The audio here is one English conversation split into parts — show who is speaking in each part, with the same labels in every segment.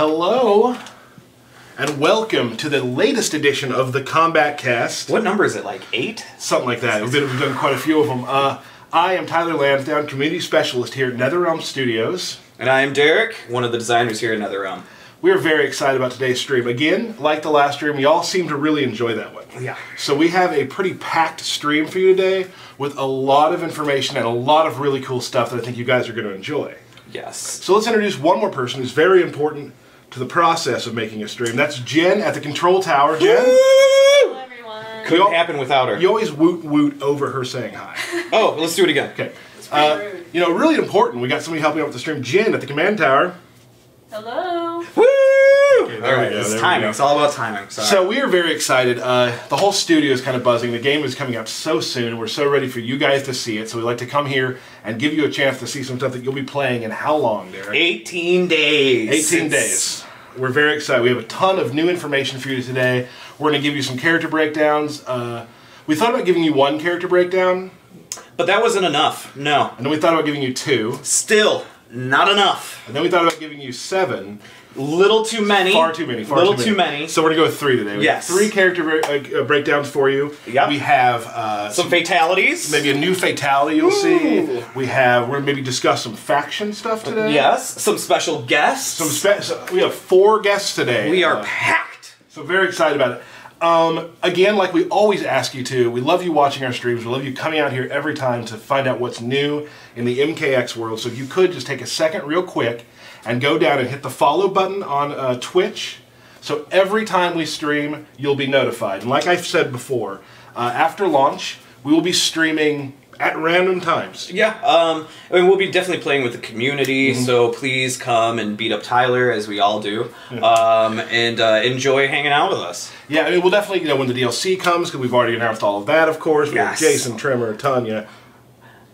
Speaker 1: Hello, and welcome to the latest edition of the Kombat Kast.
Speaker 2: What number is it, like 8?
Speaker 1: Something like that. We've done quite a few of them. I am Tyler Lansdowne, Community Specialist here at NetherRealm Studios.
Speaker 2: And I am Derek, one of the designers here at NetherRealm.
Speaker 1: We are very excited about today's stream. Again, like the last stream, y'all seem to really enjoy that one.
Speaker 2: Yeah.
Speaker 1: So we have a pretty packed stream for you today with a lot of information and a lot of really cool stuff that I think you guys are going to enjoy.
Speaker 2: Yes.
Speaker 1: So let's introduce one more person who's very important to the process of making a stream. That's Jen at the control tower. Jen?
Speaker 3: Hello, everyone.
Speaker 2: Couldn't happen without her.
Speaker 1: You always woot woot over her saying hi.
Speaker 2: Oh, let's do it again.
Speaker 1: Okay.
Speaker 3: It's pretty rude.
Speaker 1: You know, really important. We got somebody helping out with the stream. Jen at the command tower.
Speaker 3: Hello.
Speaker 2: Woo!
Speaker 1: Okay,
Speaker 2: All
Speaker 1: there
Speaker 2: right,
Speaker 1: we go,
Speaker 2: it's
Speaker 1: there we
Speaker 2: timing.
Speaker 1: go.
Speaker 2: It's all about timing. Sorry.
Speaker 1: So we are very excited. The whole studio is kind of buzzing. The game is coming out so soon. We're so ready for you guys to see it. So we'd like to come here and give you a chance to see some stuff that you'll be playing in how long, Derek?
Speaker 2: 18 days.
Speaker 1: 18 days. We're very excited. We have a ton of new information for you today. We're going to give you some character breakdowns. We thought about giving you one character breakdown.
Speaker 2: But that wasn't enough. No.
Speaker 1: And then we thought about giving you 2.
Speaker 2: Still, not enough.
Speaker 1: And then we thought about giving you 7.
Speaker 2: Little too many.
Speaker 1: Far too many.
Speaker 2: Little too many.
Speaker 1: So we're going to go with 3 today. We have
Speaker 2: Yes.
Speaker 1: 3 character breakdowns for you.
Speaker 2: Yep.
Speaker 1: We have
Speaker 2: Some fatalities.
Speaker 1: maybe a new fatality you'll see. We're going to maybe discuss some faction stuff today.
Speaker 2: Yes. Some special guests.
Speaker 1: We have 4 guests today.
Speaker 2: We are packed.
Speaker 1: So very excited about it. Again, like we always ask you to, we love you watching our streams. We love you coming out here every time to find out what's new in the MKX world. So if you could just take a second real quick and go down and hit the follow button on Twitch. So every time we stream, you'll be notified. And like I've said before, after launch, we will be streaming at random times.
Speaker 2: Yeah, I mean, we'll be definitely playing with the community, so please come and beat up Tyler, as we all do, and enjoy hanging out with us.
Speaker 1: Yeah, I mean, we'll definitely, you know, when the DLC comes, because we've already announced all of that, of course. We have
Speaker 2: Yes.
Speaker 1: Jason, Trimmer, Tanya,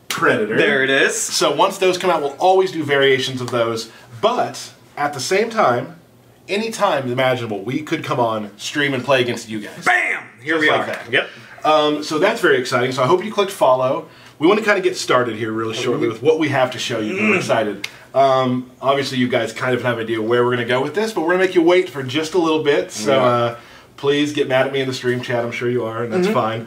Speaker 1: Predator.
Speaker 2: There it is.
Speaker 1: So once those come out, we'll always do variations of those. But at the same time, anytime imaginable, we could come on, stream, and play against you guys.
Speaker 2: Bam! Here
Speaker 1: Just
Speaker 2: we
Speaker 1: like
Speaker 2: are.
Speaker 1: that.
Speaker 2: Yep.
Speaker 1: So that's very exciting. So I hope you clicked follow. We want to kind of get started here really shortly with what we have to show you. We're excited. Obviously, you guys kind of have an idea where we're going to go with this, but we're going to make you wait for just a little bit. So please get mad at me in the stream chat. I'm sure you are, and that's fine.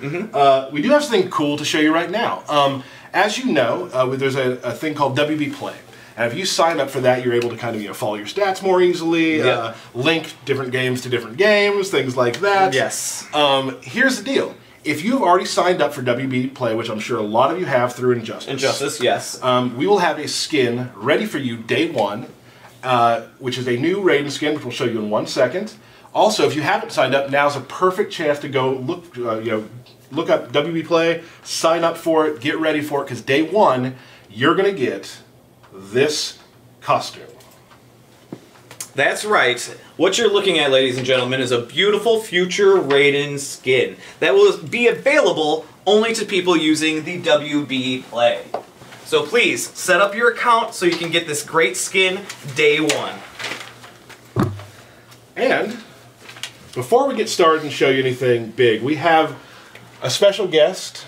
Speaker 1: We do have something cool to show you right now. As you know, there's a thing called WB Play. And if you sign up for that, you're able to kind of follow your stats more easily, link different games to different games, things like that.
Speaker 2: Yes.
Speaker 1: Here's the deal. If you've already signed up for WB Play, which I'm sure a lot of you have through Injustice,
Speaker 2: yes.
Speaker 1: we will have a skin ready for you day 1, which is a new Raiden skin, which we'll show you in 1 second. Also, if you haven't signed up, now's a perfect chance to go look, look up WB Play, sign up for it, get ready for it, because day 1, you're going to get this costume.
Speaker 2: That's right. What you're looking at, ladies and gentlemen, is a beautiful future Raiden skin that will be available only to people using the WB Play. So please, set up your account so you can get this great skin day 1.
Speaker 1: And before we get started and show you anything big, we have a special guest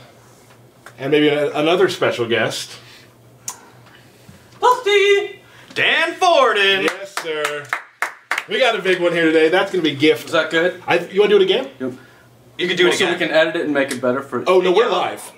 Speaker 1: and maybe another special guest.
Speaker 2: Busty! Dan Forden!
Speaker 1: Yes, sir. We got a big one here today. That's going to be gift.
Speaker 4: Is that good?
Speaker 1: You want to do it again?
Speaker 4: Yep.
Speaker 2: You can do it
Speaker 4: So
Speaker 2: again.
Speaker 4: we can edit it and make it better for...
Speaker 1: Oh, no, we're live.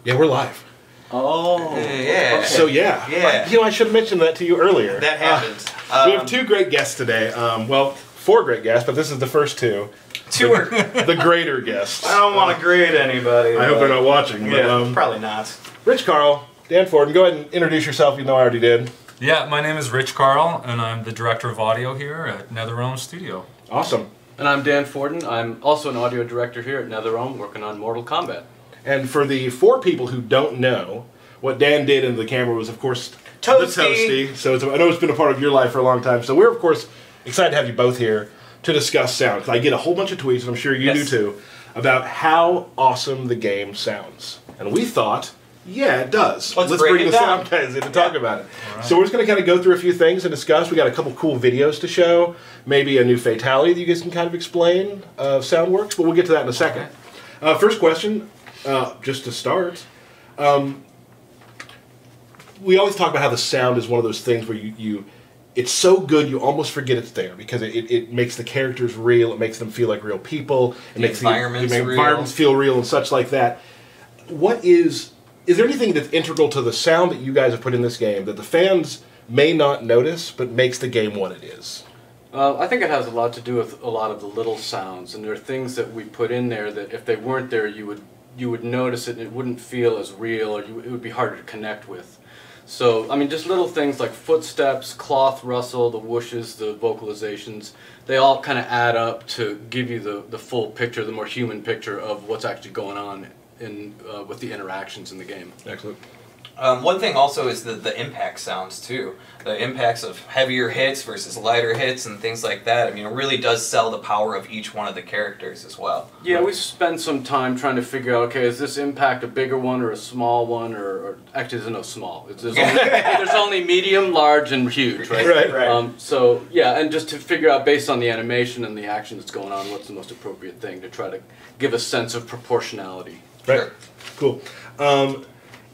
Speaker 1: Yeah, we're live.
Speaker 4: Oh.
Speaker 2: Yeah.
Speaker 4: Okay.
Speaker 1: So, yeah.
Speaker 2: Yeah.
Speaker 1: You know, I should have mentioned that to you earlier.
Speaker 2: That happened.
Speaker 1: We have 2 great guests today. Well, 4 great guests, but this is the first 2.
Speaker 2: 2 are...
Speaker 1: The greater guests.
Speaker 2: I don't want to grade anybody.
Speaker 1: I hope they're not watching. But,
Speaker 2: Yeah, probably not.
Speaker 1: Rich Carl, Dan Forden, go ahead and introduce yourself, even though I already did.
Speaker 5: Yeah, my name is Rich Carl, and I'm the director of audio here at NetherRealm Studio.
Speaker 1: Awesome.
Speaker 4: And I'm Dan Forden. I'm also an audio director here at NetherRealm, working on Mortal Kombat.
Speaker 1: And for the 4 people who don't know, what Dan did in the camera was, of course,
Speaker 2: Toasty.
Speaker 1: the Toasty. So I know it's been a part of your life for a long time. So we're, of course, excited to have you both here to discuss sound. 'Cause I get a whole bunch of tweets, and I'm sure you do too, about how awesome the game sounds. And we thought, yeah, it does.
Speaker 2: Let's
Speaker 1: bring
Speaker 2: break
Speaker 1: the
Speaker 2: it down.
Speaker 1: sound guys in to talk about it. So we're just going to kind of go through a few things and discuss. We got a couple cool videos to show, maybe a new fatality that you guys can kind of explain sound works, but we'll get to that in a second. First question, just to start. We always talk about how the sound is one of those things where it's so good you almost forget it's there because it makes the characters real. It makes them feel like real people. It makes the environments feel real and such like that. Is there anything that's integral to the sound that you guys have put in this game that the fans may not notice but makes the game what it is?
Speaker 4: I think it has a lot to do with a lot of the little sounds, and there are things that we put in there that if they weren't there, you would notice it and it wouldn't feel as real, or it would be harder to connect with. So, I mean, just little things like footsteps, cloth rustle, the whooshes, the vocalizations, they all kind of add up to give you the full picture, the more human picture of what's actually going on with the interactions in the game.
Speaker 1: Excellent.
Speaker 2: One thing also is the impact sounds too. The impacts of heavier hits versus lighter hits and things like that. I mean, it really does sell the power of each one of the characters as well.
Speaker 4: Yeah, we spend some time trying to figure out, okay, is this impact a bigger one or a small one, or actually there's no small. There's only medium, large, and huge, right?
Speaker 1: Right.
Speaker 4: So, yeah, and just to figure out based on the animation and the action that's going on, what's the most appropriate thing to try to give a sense of proportionality.
Speaker 1: Right.
Speaker 2: Sure.
Speaker 1: Cool.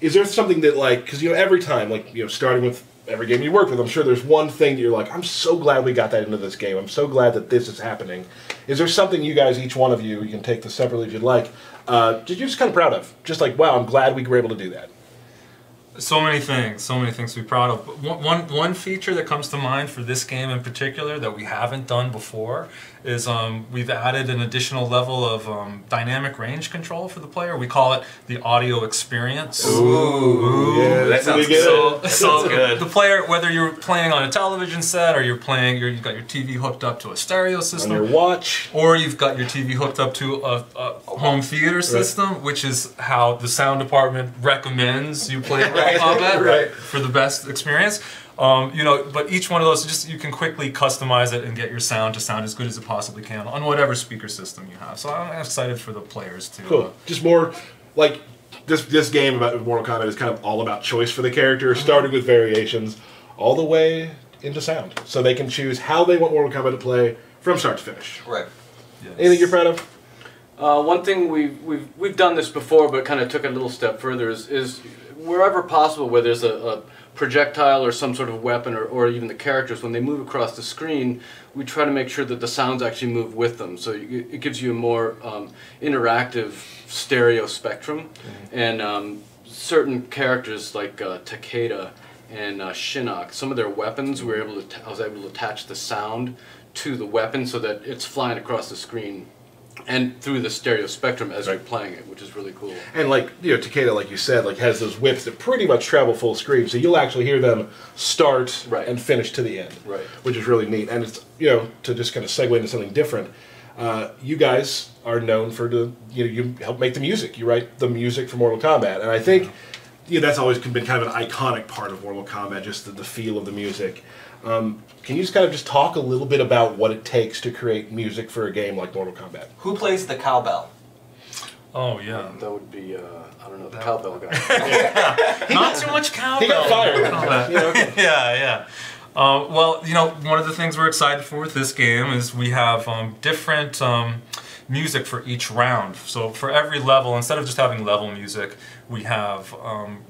Speaker 1: Is there something that, like, because, every time, starting with every game you work with, I'm sure there's one thing that you're like, I'm so glad we got that into this game. I'm so glad that this is happening. Is there something you guys, each one of you, you can take this separately if you'd like, you're just kind of proud of? Just like, wow, I'm glad we were able to do that.
Speaker 5: So many things to be proud of. But one feature that comes to mind for this game in particular that we haven't done before is we've added an additional level of dynamic range control for the player. We call it the audio experience.
Speaker 2: Ooh.
Speaker 1: Yeah,
Speaker 2: that sounds good.
Speaker 5: So the player, whether you're playing on a television set or you've got your TV hooked up to a stereo system,
Speaker 1: on your watch,
Speaker 5: or you've got your TV hooked up to a home theater system, which is how the sound department recommends you play Kombat for the best experience. But each one of those, you can quickly customize it and get your sound to sound as good as it possibly can on whatever speaker system you have. So I'm excited for the players too.
Speaker 1: Cool. Just more like this game about Mortal Kombat is kind of all about choice for the character, starting with variations all the way into sound, so they can choose how they want Mortal Kombat to play from start to finish.
Speaker 2: Right.
Speaker 5: Yes.
Speaker 1: Anything you're proud of?
Speaker 4: One thing we've done this before, but kind of took it a little step further is wherever possible, where there's a projectile or some sort of weapon, or even the characters, when they move across the screen, we try to make sure that the sounds actually move with them. So it gives you a more interactive stereo spectrum. And certain characters like Takeda and Shinnok, some of their weapons, I was able to attach the sound to the weapon so that it's flying across the screen and through the stereo spectrum as you're playing it, which is really cool.
Speaker 1: And Takeda, like you said, has those whips that pretty much travel full screen, so you'll actually hear them start and finish to the end, which is really neat. And it's to just kind of segue into something different. You guys are known for you help make the music. You write the music for Mortal Kombat, and I think that's always been kind of an iconic part of Mortal Kombat, just the feel of the music. Can you just kind of talk a little bit about what it takes to create music for a game like Mortal Kombat?
Speaker 2: Who plays the cowbell?
Speaker 5: Oh, yeah.
Speaker 4: That would be, I don't know, the cowbell guy.
Speaker 5: Not too much cowbell.
Speaker 1: He got fired.
Speaker 5: Yeah. Well, one of the things we're excited for with this game is we have different music for each round. So for every level, instead of just having level music, we have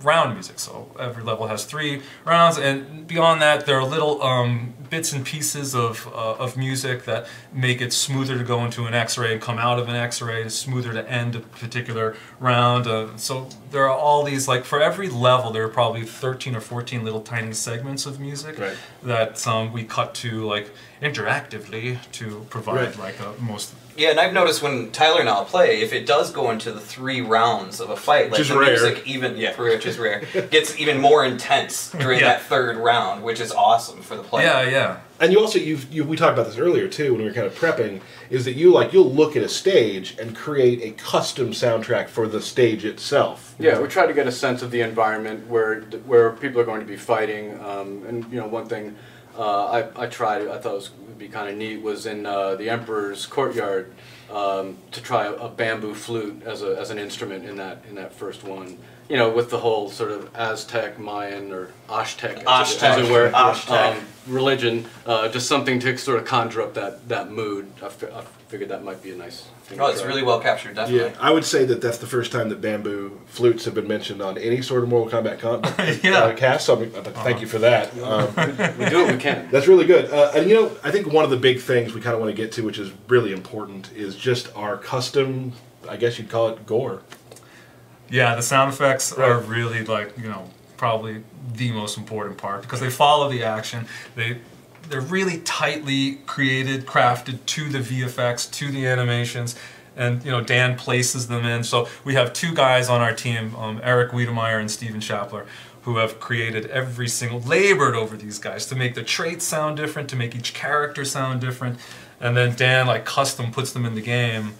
Speaker 5: round music. So every level has 3 rounds, and beyond that, there are little bits and pieces of music that make it smoother to go into an X-ray and come out of an X-ray, smoother to end a particular round. So there are all these, for every level, there are probably 13 or 14 little tiny segments of music that we cut to interactively to provide most.
Speaker 2: Yeah, and I've noticed when Tyler and I'll play, if it does go into the 3 rounds of a fight, the music which is rare, gets even more intense during that 3rd round, which is awesome for the player.
Speaker 5: Yeah.
Speaker 1: And you also, we talked about this earlier too when we were kind of prepping, is that you'll look at a stage and create a custom soundtrack for the stage itself.
Speaker 4: Yeah, we try to get a sense of the environment where people are going to be fighting, and one thing I thought would be kind of neat was in the Emperor's courtyard to try a bamboo flute as an instrument in that first one. you know, with the whole sort of Aztec, Mayan, or Aztec,
Speaker 2: Aztec.
Speaker 4: as it were,
Speaker 2: Aztec.
Speaker 4: religion, just something to sort of conjure up that mood. I figured that might be a nice thing.
Speaker 2: Oh,
Speaker 4: to
Speaker 2: it's
Speaker 4: try.
Speaker 2: really well captured, definitely.
Speaker 1: Yeah, I would say that that's the first time that bamboo flutes have been mentioned on any sort of Mortal Kombat cast. So thank you for that.
Speaker 4: We do what we can.
Speaker 1: That's really good. And you know, I think one of the big things we kind of want to get to, which is really important, is just our custom, I guess you'd call it gore.
Speaker 5: Yeah, the sound effects are really like, you know, probably the most important part because they follow the action. They're really tightly created, crafted to the VFX, to the animations, and you know Dan places them in. So we have two guys on our team, Eric Wiedemeyer and Steven Schapler, who have created labored over these guys to make the traits sound different, to make each character sound different, and then Dan like custom puts them in the game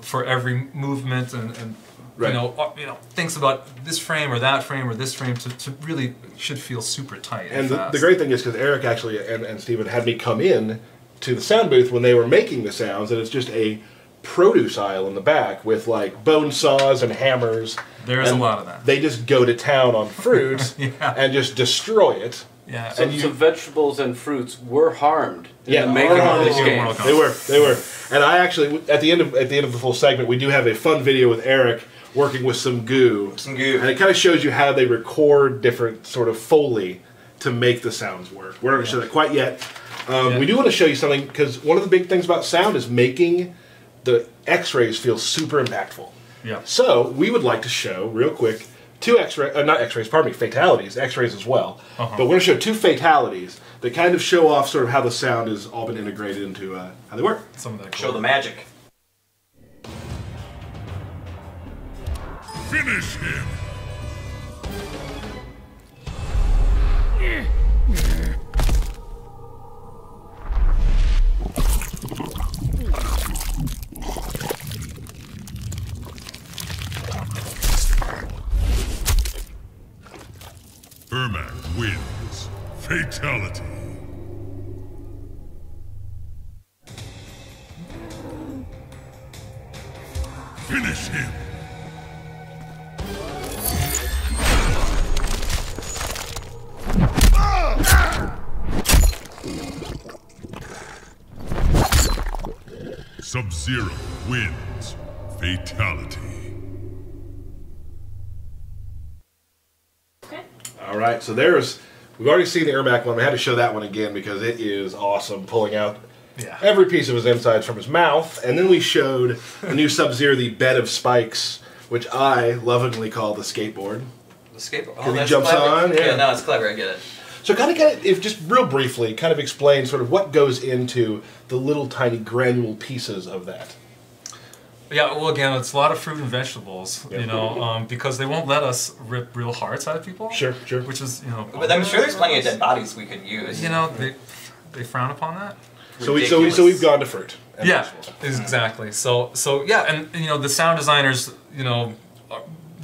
Speaker 5: for every movement and
Speaker 1: Right.
Speaker 5: you know, thinks about this frame or that frame or this frame to really should feel super tight.
Speaker 1: And
Speaker 5: fast.
Speaker 1: the great thing is because Eric actually and Steven had me come in to the sound booth when they were making the sounds, and it's just a produce aisle in the back with like bone saws and hammers.
Speaker 5: There's a lot of that.
Speaker 1: They just go to town on fruit
Speaker 5: Yeah.
Speaker 1: and just destroy it.
Speaker 5: Yeah,
Speaker 4: So,
Speaker 1: And
Speaker 4: so vegetables and fruits were harmed in
Speaker 1: Yeah,
Speaker 4: the making of this
Speaker 5: harmed.
Speaker 4: game.
Speaker 1: They were. And I actually at the end of the full segment, we do have a fun video with Eric working with some goo.
Speaker 2: Some goo.
Speaker 1: And it kind of shows you how they record different sort of Foley to make the sounds work. We're not going to show that quite yet. We do want to show you something because one of the big things about sound is making the X-rays feel super impactful.
Speaker 5: Yeah.
Speaker 1: So we would like to show real quick two fatalities, X-rays as well. But we're going to show two fatalities that kind of show off sort of how the sound has all been integrated into how they work.
Speaker 5: Some of that.
Speaker 2: Show the magic.
Speaker 6: Finish him! Ermac wins. Fatality. Finish him! Sub-Zero wins. Fatality.
Speaker 3: Okay.
Speaker 1: All right, so we've already seen the Ermac one. We had to show that one again because it is awesome, pulling out every piece of his insides from his mouth. And then we showed the new Sub-Zero, the bed of spikes, which I lovingly call the skateboard.
Speaker 2: The skateboard.
Speaker 1: He
Speaker 2: that's
Speaker 1: jumps
Speaker 2: clever.
Speaker 1: on, yeah.
Speaker 2: No, it's clever. I get it.
Speaker 1: So if just real briefly, kind of explain sort of what goes into the little tiny granule pieces of that.
Speaker 5: Yeah, well, again, it's a lot of fruit and vegetables,
Speaker 1: Yeah.
Speaker 5: you know, because they won't let us rip real hearts out of people.
Speaker 1: Sure.
Speaker 5: Which is, you know.
Speaker 2: But I'm sure there's plenty of dead bodies we could use.
Speaker 5: You know, they frown upon that.
Speaker 1: So
Speaker 2: Ridiculous.
Speaker 1: we've gone to fruit. And
Speaker 5: Yeah,
Speaker 1: vegetables.
Speaker 5: exactly. So yeah, and you know, the sound designers, you know,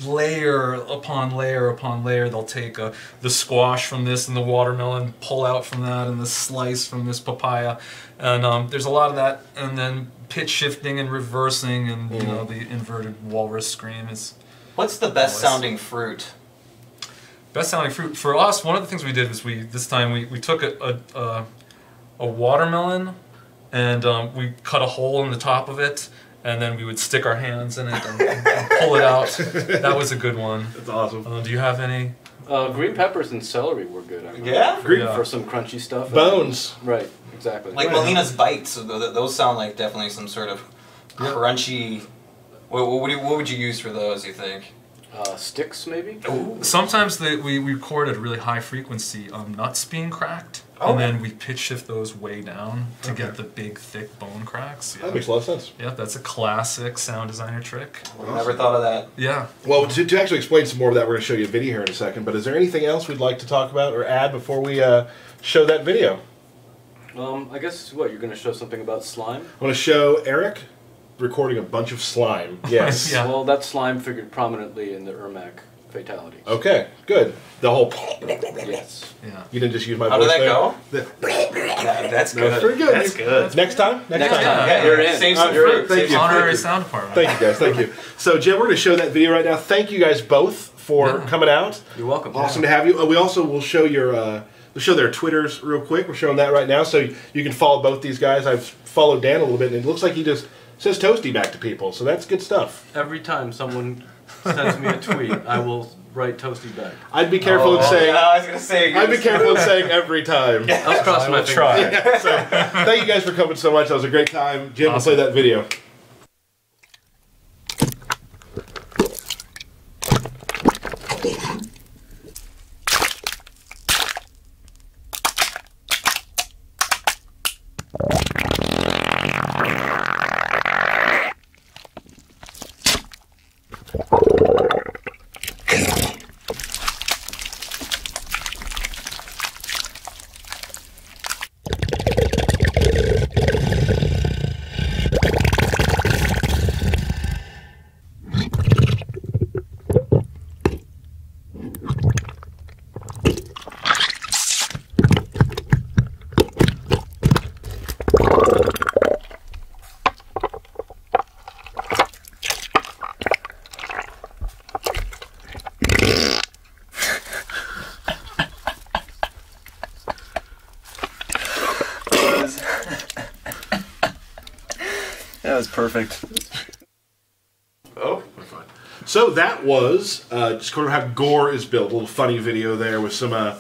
Speaker 5: layer upon layer upon layer, they'll take the squash from this and the watermelon, pull out from that, and the slice from this papaya, and there's a lot of that, and then pitch shifting and reversing, and you know, the inverted walrus scream is.
Speaker 2: What's the best sounding fruit?
Speaker 5: Best sounding fruit for us. One of the things we did was we took a watermelon, and we cut a hole in the top of it, and then we would stick our hands in it and pull it out. That was a good one.
Speaker 1: That's awesome.
Speaker 5: Do you have any?
Speaker 4: Green peppers and celery were good. I remember.
Speaker 2: Yeah?
Speaker 4: For some crunchy stuff.
Speaker 1: Bones.
Speaker 4: Right, exactly.
Speaker 2: Like Melina's bites. So those sound like definitely some sort of crunchy. What would you use for those, you think?
Speaker 4: Sticks, maybe?
Speaker 5: Sometimes we record at a really high frequency nuts being cracked,
Speaker 2: Oh.
Speaker 5: and then we pitch shift those way down to get the big, thick bone cracks. Yeah.
Speaker 1: That makes a lot of sense.
Speaker 5: Yeah, that's a classic sound designer trick.
Speaker 2: Never thought of that.
Speaker 5: Yeah.
Speaker 1: Well, to actually explain some more of that, we're going to show you a video here in a second. But is there anything else we'd like to talk about or add before we show that video?
Speaker 4: I guess, you're going to show something about slime?
Speaker 1: I want to show Eric recording a bunch of slime. Yes.
Speaker 5: Yeah.
Speaker 4: Well, that slime figured prominently in the Ermac fatalities.
Speaker 1: Okay, good. The whole...
Speaker 4: Yes.
Speaker 5: Yeah.
Speaker 1: You didn't just use my
Speaker 2: How
Speaker 1: voice
Speaker 2: did that
Speaker 1: there?
Speaker 2: go? That's
Speaker 1: No,
Speaker 2: good.
Speaker 1: pretty good.
Speaker 2: That's good.
Speaker 1: Next time?
Speaker 4: Next time.
Speaker 2: Yeah,
Speaker 4: You're in.
Speaker 2: Save some
Speaker 1: You're in.
Speaker 2: fruit.
Speaker 1: Thank
Speaker 2: Save
Speaker 1: you.
Speaker 2: some
Speaker 5: Honorary
Speaker 2: fruit.
Speaker 5: sound department.
Speaker 1: Thank you guys, thank you. So Jim, we're going to show that video right now. Thank you guys both for coming out.
Speaker 4: You're welcome.
Speaker 1: Awesome to have you. We also will show your we'll show their Twitters real quick. We're showing that right now, so you can follow both these guys. I've followed Dan a little bit, and it looks like he just says toasty back to people, so that's good stuff.
Speaker 4: Every time someone sends me a tweet, I will write toasty back.
Speaker 1: I'd be careful in saying.
Speaker 2: I was gonna say.
Speaker 1: I'd be careful in saying every time.
Speaker 4: I was crossing my fingers.
Speaker 1: Yeah, so thank you guys for coming so much. That was a great time. Jim, we'll play that video.
Speaker 7: That was perfect.
Speaker 2: Oh.
Speaker 1: So that was just kind of how Gore is built. A little funny video there with some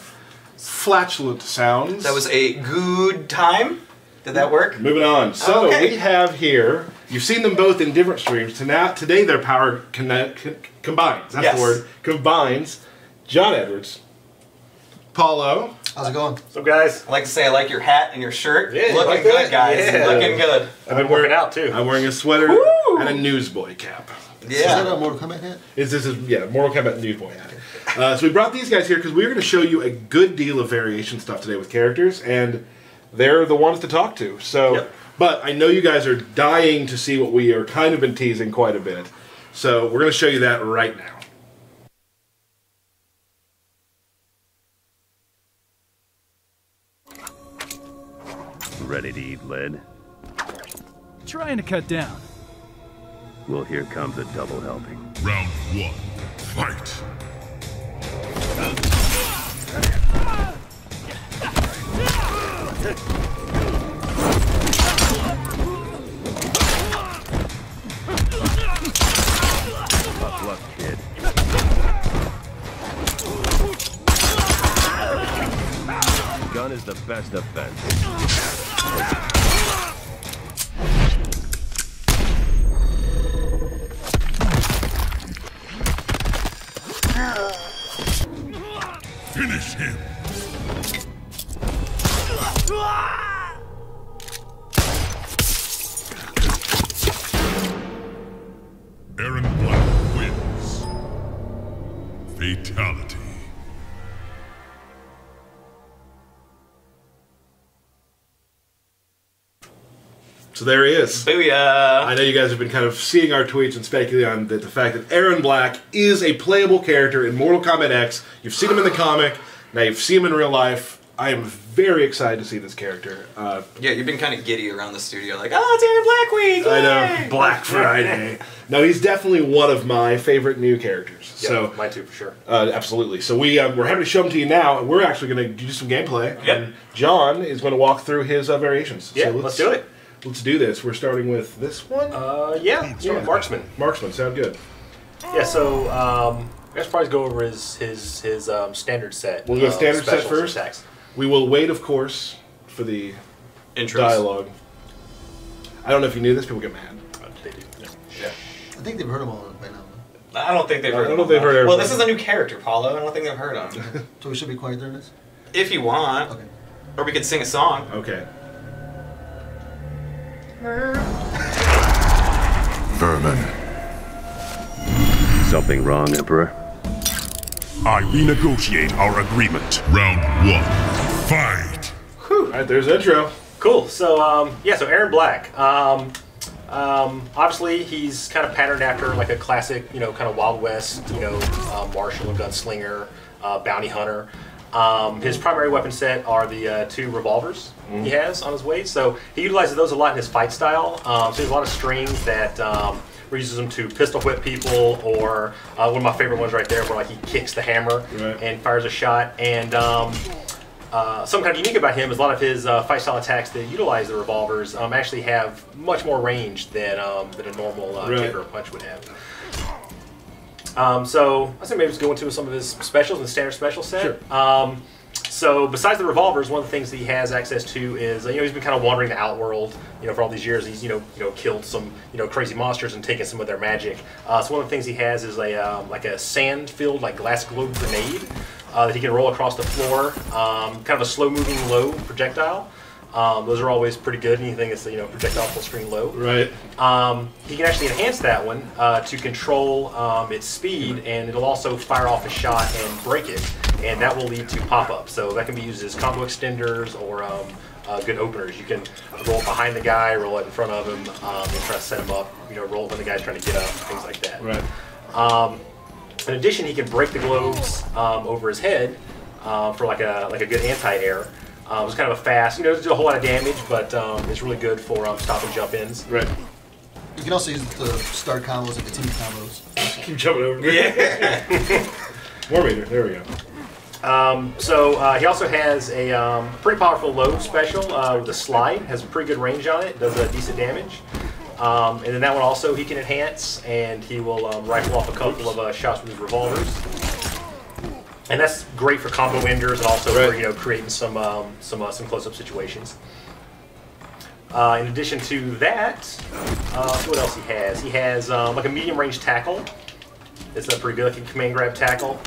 Speaker 1: flatulent sounds.
Speaker 2: That was a good time. Did that work?
Speaker 1: Moving on. So
Speaker 2: Okay.
Speaker 1: we have here, you've seen them both in different streams. Today their power combines. That's
Speaker 2: Yes.
Speaker 1: the word. Combines. John Edwards. Paulo.
Speaker 8: How's it going?
Speaker 7: So guys,
Speaker 2: I like to say I like your hat and your shirt.
Speaker 7: Yeah,
Speaker 2: Looking
Speaker 7: like
Speaker 2: good,
Speaker 7: that?
Speaker 2: guys.
Speaker 7: Yeah.
Speaker 2: Looking good.
Speaker 7: I've been working out too.
Speaker 1: I'm wearing a sweater and a newsboy cap.
Speaker 8: Is that
Speaker 2: Yeah.
Speaker 8: a Mortal Kombat hat?
Speaker 1: This is Mortal Kombat Newsboy hat. So we brought these guys here because we're going to show you a good deal of variation stuff today with characters, and they're the ones to talk to. So,
Speaker 7: Yep.
Speaker 1: but I know you guys are dying to see what we are kind of been teasing quite a bit. So we're going to show you that right now.
Speaker 9: Ready to eat lead?
Speaker 10: Trying to cut down.
Speaker 9: Well, here comes a double helping.
Speaker 6: Round one, fight.
Speaker 9: Tough luck, kid. Gun is the best defense.
Speaker 6: Finish him. Aaron Black wins. Fatality.
Speaker 1: So there he is.
Speaker 2: Booyah.
Speaker 1: I know you guys have been kind of seeing our tweets and speculating on the fact that Aaron Black is a playable character in Mortal Kombat X. You've seen him in the comic, now you've seen him in real life. I am very excited to see this character.
Speaker 2: Yeah, you've been kind of giddy around the studio, like, oh, it's Aaron Black Week.
Speaker 1: I
Speaker 2: yay!"
Speaker 1: know, Black Friday. No, he's definitely one of my favorite new characters. So
Speaker 7: mine too for sure.
Speaker 1: absolutely. So we're happy to show them to you now. And we're actually going to do some gameplay.
Speaker 7: Yep.
Speaker 1: And John is going to walk through his variations.
Speaker 7: Yeah,
Speaker 1: so
Speaker 7: let's do it.
Speaker 1: Let's do this. We're starting with this one.
Speaker 7: Yeah, start with Marksman.
Speaker 1: Marksman, sound good.
Speaker 7: Yeah, so I guess probably go over his standard set.
Speaker 1: We'll go standard set
Speaker 7: specials and
Speaker 1: first.
Speaker 7: attacks.
Speaker 1: We will wait, of course, for the
Speaker 2: Intros.
Speaker 1: dialogue. I don't know if you knew this. People get mad.
Speaker 7: They do.
Speaker 2: Yeah.
Speaker 8: I think they've heard them all by now.
Speaker 2: I don't think they've heard
Speaker 1: I don't
Speaker 2: of
Speaker 1: know
Speaker 2: him.
Speaker 1: if they've heard
Speaker 2: Well,
Speaker 1: everybody.
Speaker 2: this is a new character, Paulo. I don't think they've heard of him.
Speaker 8: So we should be quiet during this?
Speaker 2: If you want.
Speaker 8: Okay.
Speaker 2: Or we could sing a song.
Speaker 1: Okay.
Speaker 6: Vermin.
Speaker 9: Something wrong, Emperor?
Speaker 6: I renegotiate our agreement. Round one, fight.
Speaker 1: All right, there's the intro.
Speaker 7: Cool. So so Aaron Black. Obviously, he's kind of patterned after like a classic, kind of Wild West, martial and gunslinger, bounty hunter. His primary weapon set are the 2 revolvers he has on his waist. So he utilizes those a lot in his fight style. So he has a lot of strings that where he uses them to pistol whip people, or one of my favorite ones right there, where like he kicks the hammer and fires a shot. And something kind of unique about him is a lot of his fight style attacks that utilize the revolvers actually have much more range than a normal kick or punch would have. So I think maybe just go into some of his specials in the standard special set. Sure. So besides the revolvers, one of the things that he has access to is he's been kind of wandering the outworld. For all these years, he's killed some crazy monsters and taken some of their magic. So one of the things he has is a like a sand-filled like glass globe grenade that he can roll across the floor. Kind of a slow-moving low projectile. Those are always pretty good. Anything that's projectile full screen low. Right. He can actually enhance that one to control its speed, and it'll also fire off a shot and break it, and that will lead to pop-ups. So that can be used as combo extenders or good openers. You can roll it behind the guy, roll it in front of him, and try to set him up. Roll it when the guy's trying to get up, things like that. Right. In addition, he can break the globes over his head for like a good anti-air. It's kind of a fast, it doesn't do a whole lot of damage, but it's really good for stop and jump ins. Right.
Speaker 8: You can also use it to start combos and continue combos.
Speaker 1: Keep jumping over. Yeah. War Meter, there we go.
Speaker 7: So he also has a pretty powerful load special with a slide. Has a pretty good range on it. Does decent damage. And then that one also he can enhance, and he will rifle off a couple of shots with his revolvers. And that's great for combo enders and also for creating some close-up situations. In addition to that, what else he has? He has like a medium-range tackle. It's a pretty good, like a command grab tackle.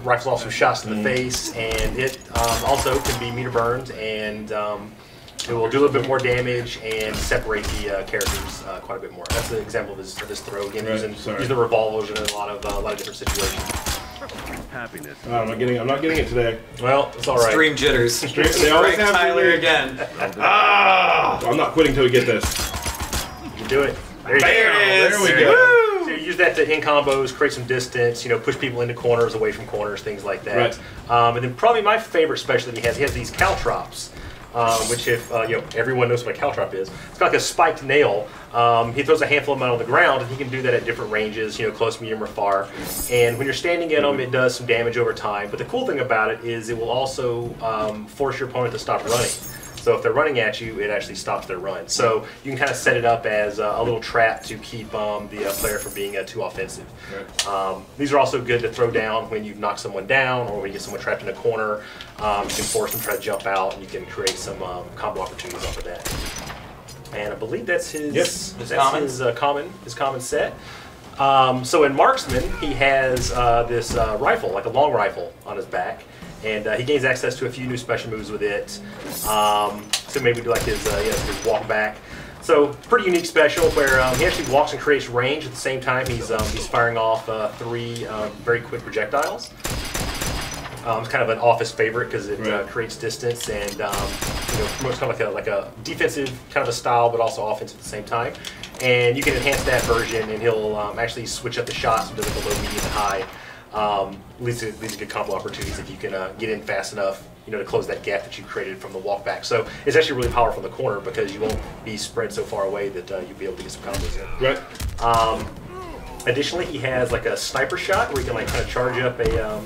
Speaker 7: Rifles off some shots in the face, and it also can be meter burned, and it will do a little bit more damage and separate the characters quite a bit more. That's an example of his throw. Again, using the revolvers in a lot of different situations.
Speaker 9: Happiness.
Speaker 1: I'm not getting it today.
Speaker 7: Well, it's all right.
Speaker 2: Stream jitters.
Speaker 1: They always have
Speaker 2: Tyler again.
Speaker 1: I'm not quitting until we get this.
Speaker 7: You can do it. There you
Speaker 1: There we go.
Speaker 7: Woo! So you use that to in combos, create some distance, push people into corners, away from corners, things like that. Right. And then probably my favorite special that he has these caltrops. Which, if everyone knows what a caltrop is, it's like a spiked nail. He throws a handful of them on the ground, and he can do that at different ranges, close, medium, or far. And when you're standing in them, it does some damage over time. But the cool thing about it is it will also force your opponent to stop running. So if they're running at you, it actually stops their run. So you can kind of set it up as a little trap to keep the player from being too offensive. Right. These are also good to throw down when you've knocked someone down or when you get someone trapped in a corner. You can force them to try to jump out, and you can create some combo opportunities off of that. And I believe that's his his common set. So in Marksman, he has this rifle, like a long rifle, on his back. And he gains access to a few new special moves with it. So maybe do like his walk back. So pretty unique special where he actually walks and creates range at the same time. He's firing off 3 very quick projectiles. It's kind of an office favorite because it creates distance and promotes kind of like a defensive kind of a style, but also offensive at the same time. And you can enhance that version, and he'll actually switch up the shots and do like a low, medium, and high. Leads to good combo opportunities if you can get in fast enough, to close that gap that you created from the walk back. So it's actually really powerful in the corner because you won't be spread so far away that you'll be able to get some combos in. Right. Additionally, he has like a sniper shot where you can like kind of charge up a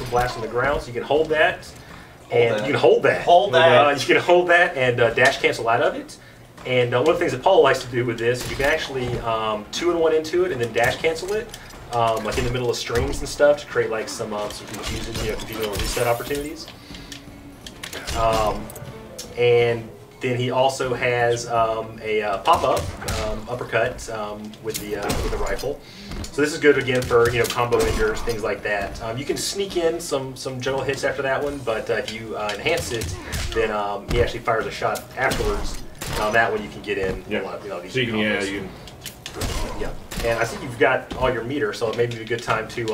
Speaker 7: blast on the ground. So you can hold that, and you can hold that. You can hold that and dash cancel out of it. And one of the things that Paul likes to do with this is you can actually 2-in-1 into it and then dash cancel it. Like in the middle of streams and stuff to create like some confusing reset opportunities. And then he also has a pop-up uppercut with the rifle. So this is good again for combo enders, things like that. You can sneak in some general hits after that one, but if you enhance it, then he actually fires a shot afterwards. And on that one, you can get in. These
Speaker 1: so you can,
Speaker 7: yeah. And I think you've got all your meter, so it may be a good time to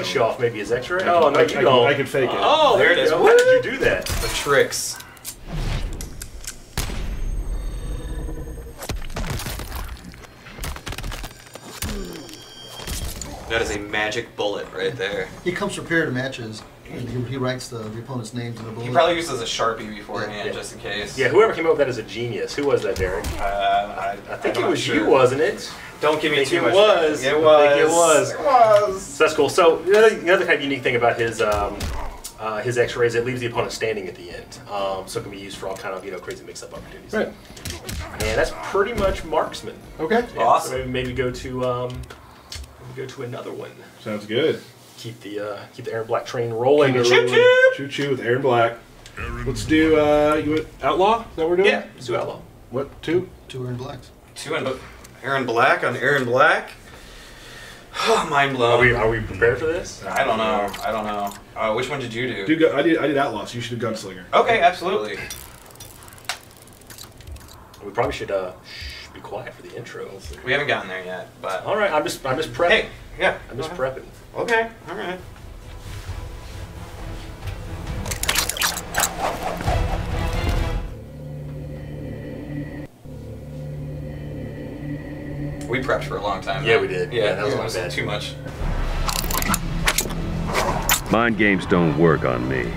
Speaker 7: show off maybe his X-ray. Oh, no, you don't.
Speaker 1: I can fake it.
Speaker 7: Oh, there it is. How did you do that?
Speaker 2: The tricks. That is a magic bullet right there.
Speaker 8: He comes prepared to matches. And he writes the opponent's names in the bullet.
Speaker 2: He probably uses a Sharpie beforehand, just in case.
Speaker 7: Yeah, whoever came up with that is a genius. Who was that, Derek?
Speaker 2: I
Speaker 7: think it was you, wasn't it?
Speaker 2: Don't give me too much.
Speaker 7: It was.
Speaker 2: It was.
Speaker 7: I think it was.
Speaker 2: It was.
Speaker 7: So that's cool. So the other kind of unique thing about his X-rays, it leaves the opponent standing at the end, so it can be used for all kind of crazy mix-up opportunities.
Speaker 1: Right.
Speaker 7: And that's pretty much marksman.
Speaker 1: Okay.
Speaker 7: Yeah,
Speaker 2: Awesome.
Speaker 7: So maybe go to another one.
Speaker 1: Sounds good.
Speaker 7: Keep the Aaron Black train rolling.
Speaker 1: Choo choo with Aaron Black. Let's do you want Outlaw? Is that what we're doing?
Speaker 7: Yeah, let's do Outlaw.
Speaker 1: What? 2?
Speaker 8: 2 Aaron Blacks.
Speaker 2: 2 Aaron Black on Aaron Black. Mind blown.
Speaker 7: Are we prepared for this?
Speaker 2: I don't know. Which one did you do?
Speaker 1: I did Outlaw, so you should do Gunslinger.
Speaker 2: Okay, absolutely.
Speaker 7: We probably should be quiet for the intro.
Speaker 2: We haven't gotten there yet, but
Speaker 7: all right. I'm just prepping.
Speaker 2: Hey, yeah,
Speaker 7: I'm just prepping.
Speaker 2: Okay, all right. We prepped for a long time.
Speaker 7: Yeah,
Speaker 2: though.
Speaker 7: we did.
Speaker 2: Yeah,
Speaker 7: that was my
Speaker 2: wasn't
Speaker 7: bad.
Speaker 2: too much.
Speaker 9: Mind games don't work on me.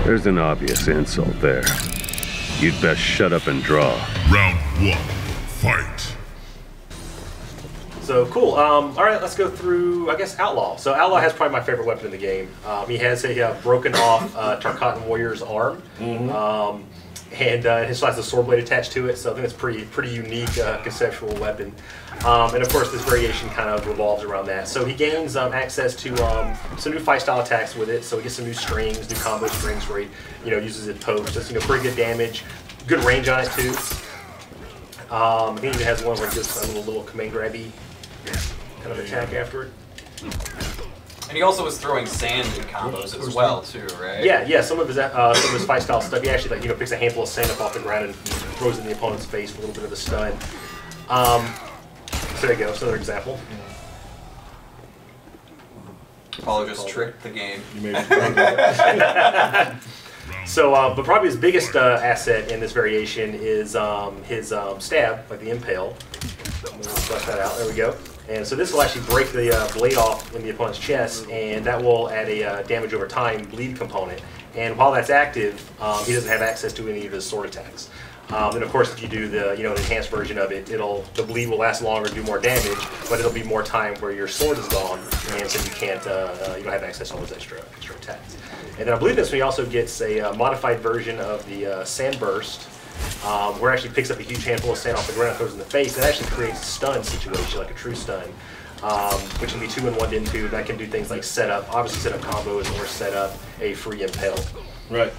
Speaker 9: There's an obvious insult there. You'd best shut up and draw.
Speaker 6: Round 1. Fight.
Speaker 7: So cool. All right, let's go through, I guess, Outlaw. So Outlaw has probably my favorite weapon in the game. He has a broken off Tarkatan Warrior's arm. And it still has a sword blade attached to it, so I think it's pretty unique conceptual weapon. And of course, this variation kind of revolves around that. So he gains access to some new fight style attacks with it. So he gets some new strings, new combo strings where he uses it post. Just pretty good damage, good range on it too. I think he even has one where he does a little command grabby kind of attack after it.
Speaker 2: And he also was throwing sand in combos as well, too, right?
Speaker 7: Yeah. Some of his fight style stuff, he actually picks a handful of sand up off the ground and throws it in the opponent's face for a little bit of a stun. So there you go. That's another example.
Speaker 2: Paulo just tricked the game.
Speaker 7: So, but probably his biggest asset in this variation is his stab, like the impale. Let's flesh that out. There we go. And so this will actually break the blade off in the opponent's chest, and that will add a damage over time bleed component. And while that's active, he doesn't have access to any of his sword attacks. And of course, if you do the enhanced version of it, the bleed will last longer, do more damage, but it'll be more time where your sword is gone, and so you can't you don't have access to all those extra attacks. And then I believe this one he also gets a modified version of the Sand Burst. Where it actually picks up a huge handful of sand off the ground and throws it in the face. It actually creates a stun situation, like a true stun, which can be 2 in 1 into. That can do things like set up, obviously set up combos, or set up a free impale.
Speaker 1: Right.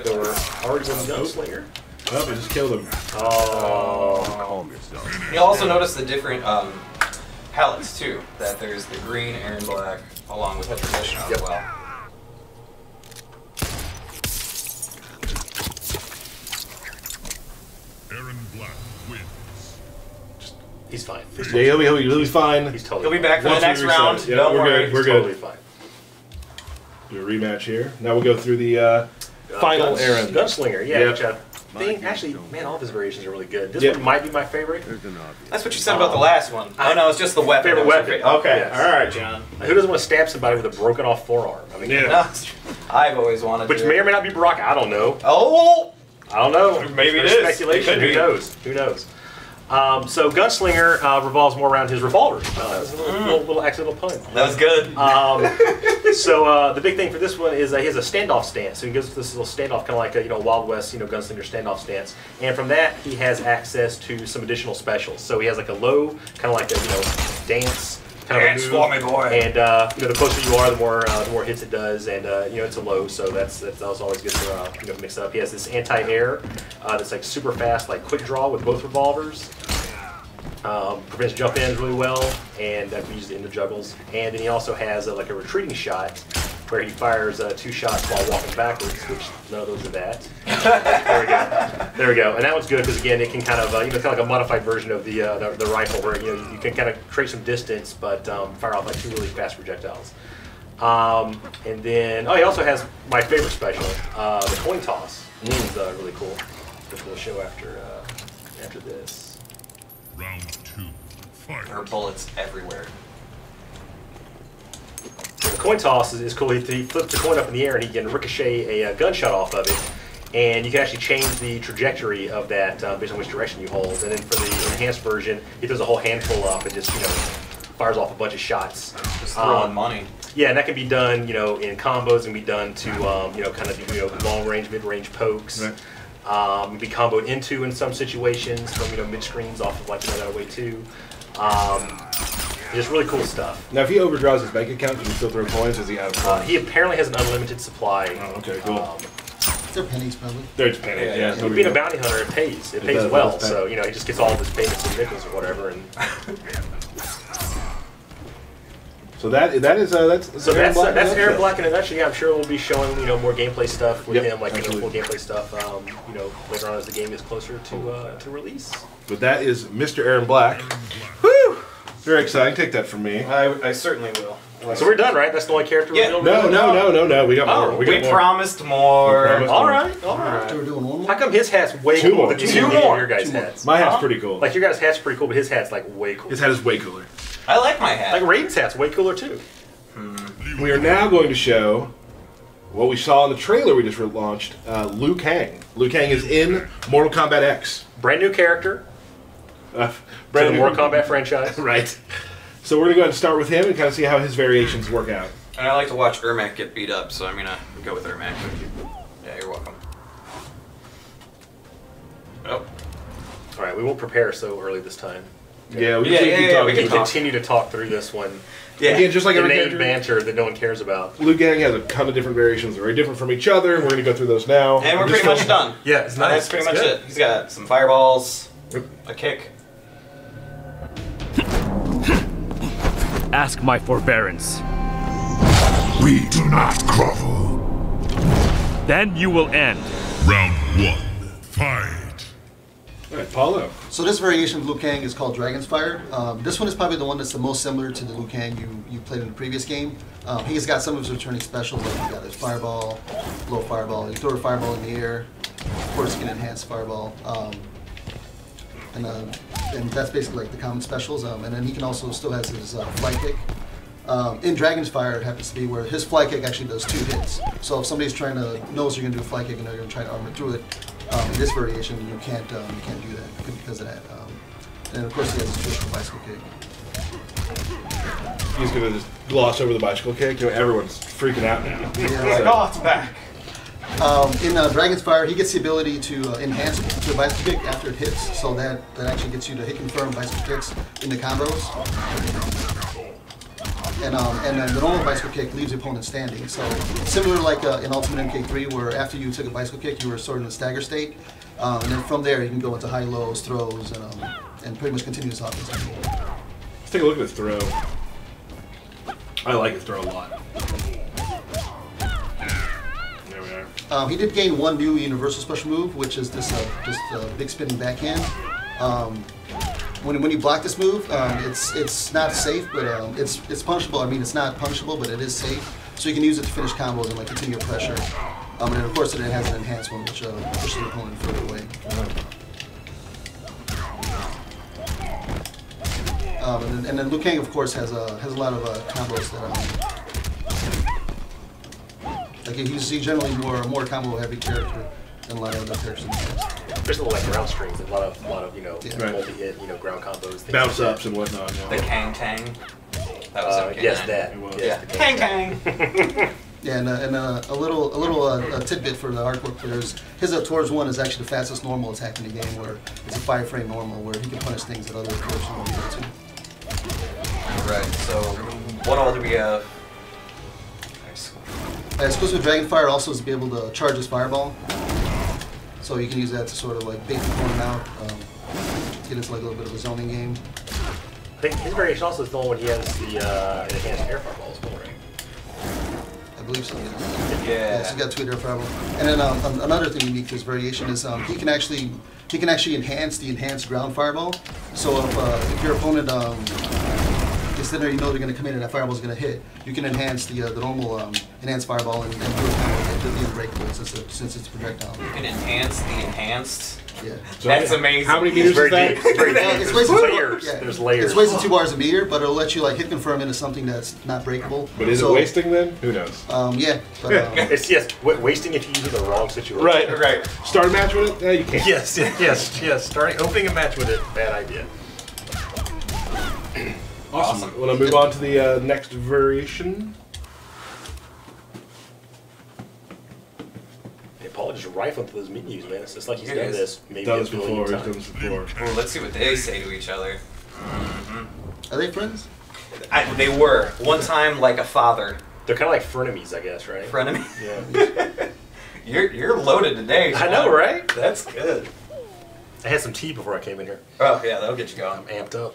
Speaker 7: There were already one Gunslinger.
Speaker 1: Oh, I just killed him.
Speaker 7: Oh.
Speaker 9: Calm yourself.
Speaker 2: You'll also notice the different palettes, too. That there's the green Aaron Black, along with the traditional as well.
Speaker 6: Aaron Black wins.
Speaker 7: He's fine.
Speaker 1: Yeah, he'll be fine.
Speaker 7: He's totally
Speaker 2: He'll be back for the
Speaker 1: Once we
Speaker 2: next
Speaker 1: reset.
Speaker 2: round.
Speaker 1: Yeah,
Speaker 2: Don't
Speaker 1: we're
Speaker 2: worry.
Speaker 1: good. We're
Speaker 7: totally
Speaker 1: good.
Speaker 7: fine.
Speaker 1: Do a rematch here. Now we'll go through the final Aaron.
Speaker 7: Gunslinger, yeah.
Speaker 1: Yep.
Speaker 7: Which I think, actually, man, all of his variations are really good. This
Speaker 1: Yep.
Speaker 7: one might be my favorite.
Speaker 9: There's an obvious.
Speaker 2: That's what you said about the last one. Oh, no, it's just the weapon.
Speaker 7: Favorite
Speaker 2: That was your
Speaker 7: weapon.
Speaker 2: Okay,
Speaker 7: Yes.
Speaker 2: all right, John.
Speaker 7: Who doesn't want to stab somebody with a broken off forearm? I mean,
Speaker 1: Yeah.
Speaker 2: No, I've always wanted
Speaker 7: which
Speaker 2: to.
Speaker 7: may or may not be Brock. I don't know.
Speaker 2: Oh!
Speaker 7: I don't know.
Speaker 2: Maybe it
Speaker 7: There's
Speaker 2: is.
Speaker 7: speculation.
Speaker 2: It could
Speaker 7: Who
Speaker 2: be.
Speaker 7: knows? Who knows? So Gunslinger revolves more around his revolvers. It's a little accidental pun.
Speaker 2: That was good.
Speaker 7: So the big thing for this one is he has a standoff stance. So he goes to this little standoff, kind of like a Wild West Gunslinger standoff stance. And from that, he has access to some additional specials. So he has like a low, kind of like a dance kind
Speaker 2: Dance
Speaker 7: of a move.
Speaker 2: for me, boy.
Speaker 7: And the closer you are, the more hits it does. And it's a low, so that's always good to mix up. He has this anti-air that's like super fast, like quick draw with both revolvers. Prevents jump ins really well, and that can be used in the juggles. And then he also has like a retreating shot where he fires 2 shots while walking backwards, which none of those are that. There we go. There we go. And that one's good because again, it can kind of kind of like a modified version of the rifle where you can kind of create some distance, but fire off like 2 really fast projectiles. And then he also has my favorite special, the coin toss. Which is really cool, which we'll show after this.
Speaker 6: Round 2. Fight.
Speaker 2: Or bullets everywhere.
Speaker 7: The coin toss is cool. He flips the coin up in the air and he can ricochet a gunshot off of it. And you can actually change the trajectory of that based on which direction you hold. And then for the enhanced version, he throws a whole handful up and just, fires off a bunch of shots.
Speaker 2: Just throwing money.
Speaker 7: Yeah, and that can be done, in combos, and be done to, kind of do, long range, mid range pokes.
Speaker 1: Right.
Speaker 7: Be comboed into in some situations from, mid screens off of like that way too. Just really cool stuff.
Speaker 1: Now, if he overdraws his bank account, can he still throw coins? Or is he out of coins?
Speaker 7: He apparently has an unlimited supply.
Speaker 1: Oh, okay, cool.
Speaker 8: They're pennies, probably.
Speaker 1: They're just pennies, yeah.
Speaker 7: Being a bounty hunter, it pays. It pays
Speaker 1: does,
Speaker 7: well.
Speaker 1: it does pay.
Speaker 7: So, he just gets all of his payments in nickels or whatever. And
Speaker 1: So that's
Speaker 7: that's Aaron Black in a nutshell. Yeah, I'm sure we'll be showing more gameplay stuff with him, like
Speaker 1: absolutely.
Speaker 7: full gameplay stuff. Later on as the game gets closer to release.
Speaker 1: But that is Mr. Aaron Black. Woo! Very exciting. Take that from me.
Speaker 2: I certainly will.
Speaker 7: So we're done, right? That's the only character reveal?
Speaker 1: No. We got more.
Speaker 2: We
Speaker 1: got more.
Speaker 2: promised more.
Speaker 7: All right.
Speaker 8: We're doing one more.
Speaker 7: How come his hat's way
Speaker 1: Two
Speaker 7: cooler
Speaker 1: more.
Speaker 7: than
Speaker 2: Two
Speaker 7: any
Speaker 2: more.
Speaker 7: of your guys' hats?
Speaker 1: My hat's pretty cool.
Speaker 7: Like your guys' hat's pretty cool, but his hat's like way cooler.
Speaker 1: His hat is way cooler.
Speaker 2: I like my hat.
Speaker 7: Like Raiden's hat's way cooler too.
Speaker 1: We are now going to show what we saw in the trailer we just launched. Liu Kang. Liu Kang is in Mortal Kombat X.
Speaker 7: Brand new character. To the Mortal Kombat franchise.
Speaker 1: Right. So we're going to go ahead and start with him and kind of see how his variations work out.
Speaker 2: And I like to watch Ermac get beat up, so I'm gonna go with Ermac. Yeah, you're welcome. Oh.
Speaker 7: All right, we won't prepare so early this time.
Speaker 1: Yeah, we
Speaker 2: Yeah,
Speaker 1: can
Speaker 7: We can
Speaker 1: talk.
Speaker 7: continue to talk through this one.
Speaker 2: Yeah.
Speaker 1: Again, just like
Speaker 7: The
Speaker 1: every
Speaker 7: name
Speaker 1: character,
Speaker 7: banter that no one cares about.
Speaker 1: Liu Kang has a ton of different variations. They're very different from each other. We're going to go through those now.
Speaker 2: And we're pretty much done.
Speaker 7: Yeah, it's nice.
Speaker 2: That's pretty
Speaker 7: It's
Speaker 2: much
Speaker 7: good.
Speaker 2: it. He's got some fireballs, a kick.
Speaker 10: Ask my forbearance.
Speaker 6: We do not grovel.
Speaker 10: Then you will end.
Speaker 6: Round 1. Fight.
Speaker 1: All right, Paulo.
Speaker 8: So this variation of Liu Kang is called Dragon's Fire. This one is probably the one that's the most similar to the Liu Kang you played in the previous game. He's got some of his returning specials, like he got his fireball, blow fireball. You throw a fireball in the air. Of course, you can enhance fireball. And that's basically like the common specials. And then he can also still has his fly kick. In Dragon's Fire, it happens to be where his fly kick actually does 2 hits. So if somebody's knows you're gonna do a fly kick and they're gonna try to armor through it, in this variation you can't do that because of that. And of course he has his traditional bicycle kick.
Speaker 1: He's going to just gloss over the bicycle kick. Everyone's freaking out now.
Speaker 8: Yeah,
Speaker 1: So-
Speaker 2: Oh, it's back.
Speaker 8: In Dragon's Fire, he gets the ability to enhance the bicycle kick after it hits, so that actually gets you to hit confirm bicycle kicks in the combos. And then the normal bicycle kick leaves the opponent standing. So similar like in Ultimate MK3, where after you took a bicycle kick, you were sort of in a stagger state, and then from there you can go into high lows, throws, and pretty much continuous offense.
Speaker 1: Let's take a look at his throw. I like his throw a lot. There we are.
Speaker 8: He did gain one new universal special move, which is this just big spinning backhand. When you block this move, it's not safe, but it's punishable. I mean, it's not punishable, but it is safe. So you can use it to finish combos and like continue your pressure. And then of course it has an enhanced one, which pushes the opponent further away. And then Liu Kang, of course, has a lot of combos that like he's generally more combo heavy character than a lot of other characters.
Speaker 7: There's a little like ground strings, and a lot of
Speaker 1: Right.
Speaker 7: multi-hit, ground combos, things
Speaker 1: Bounce
Speaker 7: like
Speaker 1: ups and whatnot.
Speaker 2: The
Speaker 1: Yeah.
Speaker 2: Kang Tang. That was okay.
Speaker 7: Yes, that.
Speaker 1: It was.
Speaker 7: Yes,
Speaker 2: Yeah.
Speaker 7: the
Speaker 2: Kang Tang.
Speaker 8: Yeah, and a little tidbit for the hardcore players. His towards one is actually the fastest normal attack in the game, where it's a 5-frame normal, where he can punish things that other players won't be able to.
Speaker 2: Right. So, what all do we have?
Speaker 8: Exclusive Dragonfire also is to be able to charge his fireball, so you can use that to sort of like bait the opponent out, to get into like a little bit of a zoning game.
Speaker 7: I think his variation also is the one when he has the enhanced air fireball as well, right?
Speaker 8: I believe so.
Speaker 2: Yeah.
Speaker 8: So he's got 2 air fireball, and then another thing unique to his variation is he can actually enhance the enhanced ground fireball. So if your opponent is in there, they're going to come in and that fireball is going to hit. You can enhance the normal enhanced fireball and do a combo. to be unbreakable since it's projectile.
Speaker 2: You can enhance the enhanced.
Speaker 8: Yeah.
Speaker 2: That's amazing.
Speaker 1: How many meters is that?
Speaker 8: It's
Speaker 7: There's
Speaker 8: wasted
Speaker 7: layers.
Speaker 8: Yeah.
Speaker 7: There's layers.
Speaker 8: It's wasted 2 bars a meter, but it'll let you like hit confirm into something that's not breakable.
Speaker 1: But is it wasting then? Who knows?
Speaker 8: Yeah. But,
Speaker 7: It's wasting if you use it in the wrong situation.
Speaker 1: Right. Start a match with it? Yeah, you can't.
Speaker 7: Yes. Starting opening a match with it, bad idea.
Speaker 1: Awesome. Want to move on to the next variation?
Speaker 7: Paul just rifling through those menus, man. It's just like he's done this maybe
Speaker 1: Done
Speaker 7: a
Speaker 1: this
Speaker 7: billion
Speaker 1: before.
Speaker 7: times.
Speaker 1: He's done this before.
Speaker 2: Well, let's see what they say to each other.
Speaker 8: Are they friends?
Speaker 2: They were one time like a father.
Speaker 7: They're kind of like frenemies, I guess, right?
Speaker 2: Frenemy.
Speaker 7: Yeah.
Speaker 2: You're loaded today.
Speaker 7: I know, right?
Speaker 2: That's good.
Speaker 7: I had some tea before I came in here.
Speaker 2: Oh yeah, that'll get you going.
Speaker 7: I'm amped up.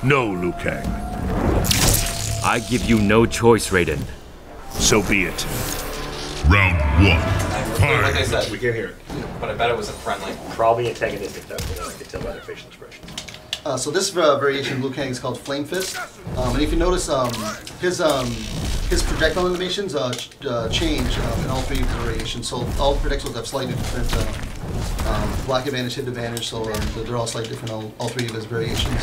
Speaker 6: No, Liu Kang.
Speaker 10: I give you no choice, Raiden.
Speaker 6: So be it. Round 1.
Speaker 2: Like I said,
Speaker 1: We can't hear it.
Speaker 2: but I bet it was a friendly.
Speaker 7: Probably antagonistic, though. You know, I can tell by their facial expressions.
Speaker 8: So this variation of Liu Kang is called Flame Fist, and if you notice, his projectile animations change in all 3 variations. So all projectiles have slightly different block advantage, hit advantage. So they're all slightly different on all 3 of his variations.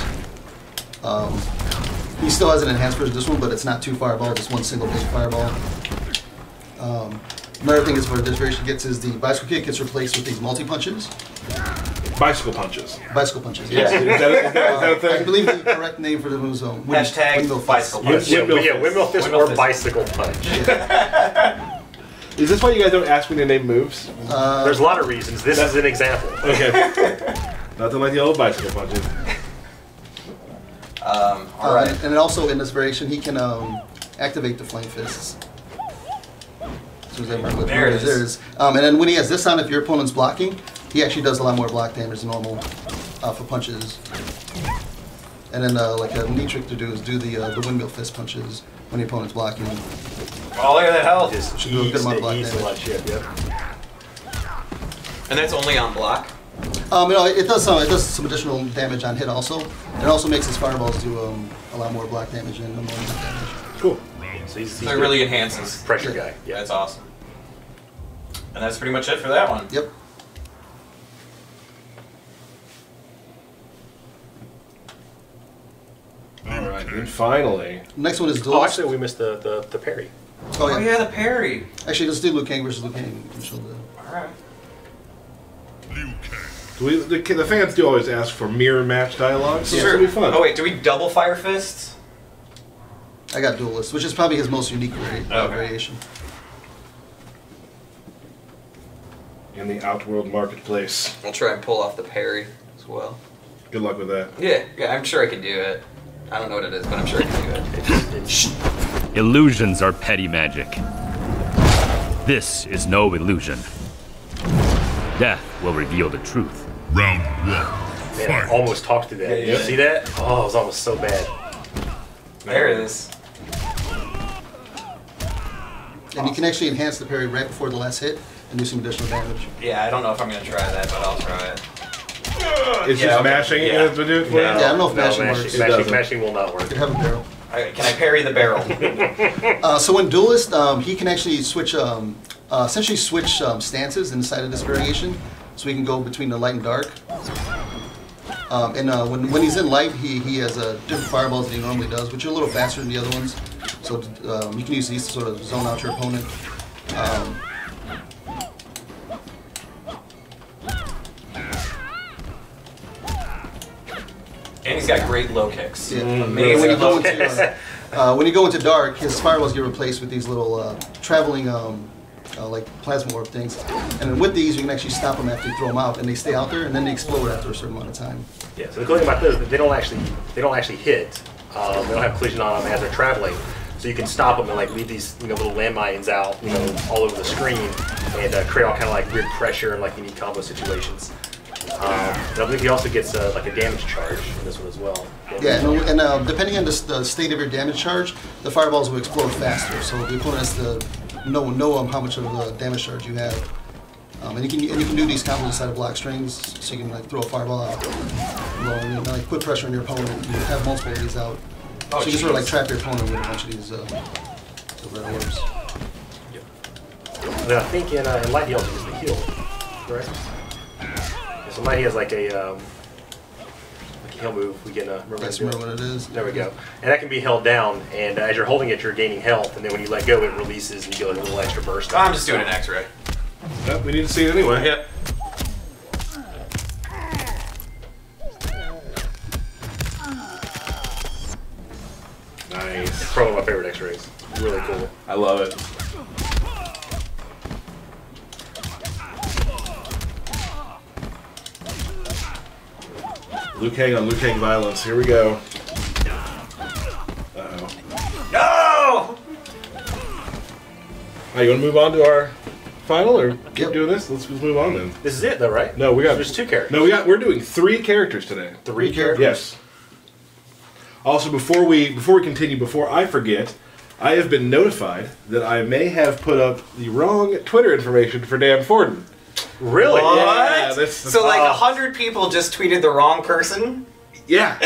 Speaker 8: He still has an enhanced version of this one, but it's not 2 fireballs, just 1 single big fireball. Another thing is where this variation gets is the bicycle kick gets replaced with these multi-punches.
Speaker 1: Bicycle punches.
Speaker 8: Bicycle punches,
Speaker 1: Yeah.
Speaker 8: yes.
Speaker 1: Is that a thing?
Speaker 8: I believe the correct name for the move is
Speaker 2: Hashtag bicycle punch.
Speaker 7: Windmill fist or bicycle punch.
Speaker 1: Is this why you guys don't ask me to name moves?
Speaker 7: There's a lot of reasons. This is an example.
Speaker 1: Okay. Nothing like the old bicycle punches.
Speaker 2: All right.
Speaker 8: And also in this variation, he can activate the flame fists. So
Speaker 2: There it is.
Speaker 8: And then when he has this on, if your opponent's blocking, he actually does a lot more block damage than normal for punches. And then like a neat trick to do is do the windmill fist punches when the opponent's blocking.
Speaker 2: Oh, look at that health.
Speaker 7: Just
Speaker 8: Should do a good amount of block
Speaker 7: ease a lot of
Speaker 8: damage.
Speaker 7: shit, yep.
Speaker 2: And that's only on block.
Speaker 8: It does some additional damage on hit also. It also makes his fireballs do a lot more block damage and more block damage.
Speaker 1: Cool.
Speaker 7: So he's
Speaker 2: So it really enhances.
Speaker 7: pressure guy. Yeah.
Speaker 2: That's awesome. And that's pretty much it for that one.
Speaker 8: Yep.
Speaker 1: All right. And finally,
Speaker 8: Next one is
Speaker 7: Oh,
Speaker 8: Duelist.
Speaker 7: actually, we missed the parry.
Speaker 2: Oh yeah, the parry.
Speaker 8: Actually, let's do Liu Kang versus Liu Kang. We can show the-
Speaker 2: All right.
Speaker 6: Liu Kang.
Speaker 1: the fans do always ask for mirror match dialogue, so
Speaker 2: Sure.
Speaker 1: it'll be fun.
Speaker 2: Oh wait, do we double fire fists?
Speaker 8: I got Duelist, which is probably his most unique
Speaker 2: Okay.
Speaker 8: variation.
Speaker 1: In the Outworld marketplace.
Speaker 2: I'll try and pull off the parry as well.
Speaker 1: Good luck with that.
Speaker 2: Yeah, I'm sure I can do it. I don't know what it is, but I'm sure I can do it.
Speaker 10: Illusions are petty magic. This is no illusion. Death will reveal the truth.
Speaker 6: Round 1.
Speaker 7: Man, I
Speaker 6: Fight.
Speaker 7: almost talked through that.
Speaker 2: Yeah.
Speaker 7: You see that? Oh, it was almost so bad.
Speaker 2: There it is.
Speaker 8: And you can actually enhance the parry right before the last hit and do some additional damage.
Speaker 2: Yeah, I don't know if I'm gonna try that, but I'll try it.
Speaker 1: It's
Speaker 2: Yeah,
Speaker 1: just
Speaker 2: okay.
Speaker 1: mashing
Speaker 2: Yeah.
Speaker 1: it to do it for you?
Speaker 8: Yeah, I don't know if mashing works.
Speaker 1: It doesn't.
Speaker 7: Mashing will not work.
Speaker 8: You have a barrel.
Speaker 2: Alright, can I parry the barrel?
Speaker 8: So in Duelist, he can actually switch, essentially switch stances inside of this variation. So he can go between the light and dark. When he's in light, he has different fireballs than he normally does, which are a little faster than the other ones. So you can use these to sort of zone out your opponent.
Speaker 2: And he's got great low kicks.
Speaker 8: Yeah.
Speaker 2: Amazing
Speaker 8: When you go
Speaker 2: low
Speaker 8: into,
Speaker 2: kicks.
Speaker 8: when you go into dark, his fireballs get replaced with these little traveling like plasma orb things. And then with these, you can actually stop them after you throw them out, and they stay out there, and then they explode after a certain amount of time.
Speaker 7: Yeah. So the cool thing about this is that they don't actually hit. They don't have collision on them as they're traveling. So you can stop them and like leave these little landmines out all over the screen and create all kind of like weird pressure and like unique combo situations. And I believe he also gets like a damage charge in this one as well.
Speaker 8: Yeah, and depending on the state of your damage charge, the fireballs will explode faster. So the opponent has to know how much of a damage charge you have. And you can do these combos inside of block strings, so you can like throw a fireball out, and like put pressure on your opponent. You have multiple of these out, so you can sort of like trap your opponent with a bunch of these red orbs.
Speaker 7: And then I think in light he also gets the heal, correct? Yeah, so light he has like a heal move. We can
Speaker 8: remember what it is.
Speaker 7: There we go. And that can be held down, and as you're holding it, you're gaining health, and then when you let go, it releases and you get a little extra burst.
Speaker 2: I'm just doing an X-ray.
Speaker 1: Yep, we need to see it anyway.
Speaker 2: Yep.
Speaker 1: Nice.
Speaker 7: It's probably my favorite X-rays. Really cool.
Speaker 1: I love it. Liu Kang on Liu Kang violence. Here we go. Uh-oh.
Speaker 2: No!
Speaker 1: Right, you want to move on to our final, or keep doing this? Let's move on then.
Speaker 7: This is it, though, right?
Speaker 1: No, we got.
Speaker 7: There's 2 characters.
Speaker 1: No, we're doing 3 characters today.
Speaker 7: 3 characters.
Speaker 1: Yes. Also, before we continue, before I forget, I have been notified that I may have put up the wrong Twitter information for Dan Forden.
Speaker 7: Really?
Speaker 2: What?
Speaker 1: Yeah,
Speaker 2: so like 100 people just tweeted the wrong person?
Speaker 1: Yeah.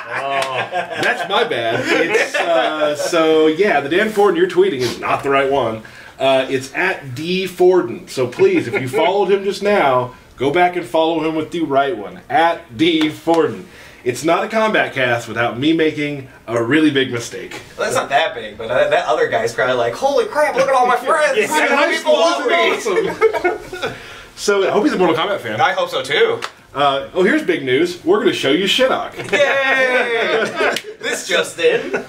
Speaker 1: That's my bad. It's, so yeah, the Dan Forden you're tweeting is not the right one. It's at D Forden. So please, if you followed him just now, go back and follow him with the right one. At D Forden. It's not a Kombat Cast without me making a really big mistake.
Speaker 2: Well, that's not that big, but that other guy's probably like, holy crap, look at all my friends!
Speaker 1: Yeah, high
Speaker 2: People
Speaker 1: school
Speaker 2: love me!
Speaker 1: awesome. So I hope he's a Mortal Kombat fan.
Speaker 2: I hope so too.
Speaker 1: Oh, here's big news. We're going to show you Shinnok.
Speaker 2: Yay! This just in.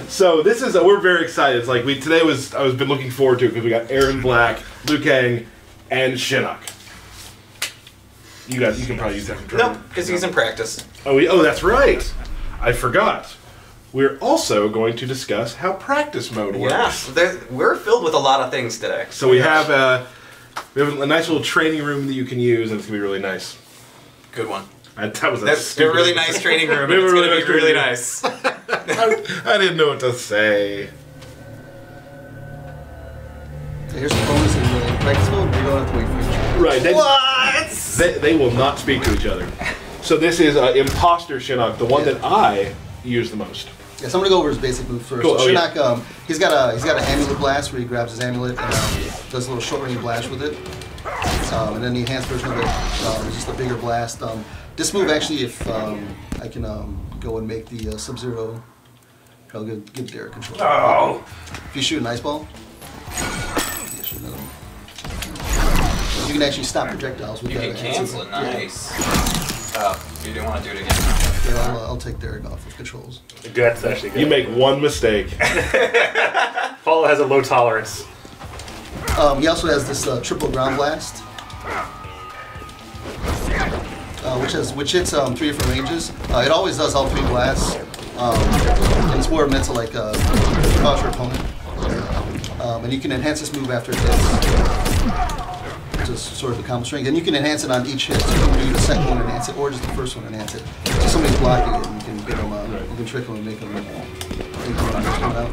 Speaker 1: So this is we're very excited. It's like I was been looking forward to it because we got Aaron Black, Liu Kang, and Shinnok. You can probably use that for
Speaker 2: No, because he's in practice.
Speaker 1: Oh, that's right. I forgot. We're also going to discuss how practice mode works.
Speaker 2: Yeah, we're filled with a lot of things today.
Speaker 1: So we have a nice little training room that you can use, and it's gonna be really nice.
Speaker 2: Good one.
Speaker 1: That was
Speaker 2: That's a really nice training room. It's going to be really nice.
Speaker 1: I didn't know what to say.
Speaker 8: Here's the bonus in the practice mode. You don't have to wait for each other.
Speaker 1: Right.
Speaker 2: What?
Speaker 1: They will not speak to each other. So this is Imposter Shinnok, the one that I use the most.
Speaker 8: Yeah, so I'm gonna go over his basic move first.
Speaker 1: Cool.
Speaker 8: So Shinnok, he's got an amulet blast where he grabs his amulet and does a little short range blast with it. And then the enhanced version of it is just a bigger blast. This move actually, if I can go and make the Sub-Zero, I'll give Derek control.
Speaker 2: Oh!
Speaker 8: If you shoot an ice ball, you shoot another one. You can actually stop projectiles with
Speaker 2: You
Speaker 8: that.
Speaker 2: can cancel it, nice. You didn't want to do it again.
Speaker 8: Yeah, I'll take Derek off of controls.
Speaker 7: That's actually good.
Speaker 1: You make one mistake.
Speaker 7: Paulo has a low tolerance.
Speaker 8: He also has this triple ground blast, which hits 3 different ranges. It always does all 3 blasts, and it's more meant to like cause your opponent. And you can enhance this move after it hits. Just sort of a combo string, and you can enhance it on each hit. So you can do the second one enhance it, or just the first one enhance it. So somebody's blocking it, and you can get them, you can trick them and make them out.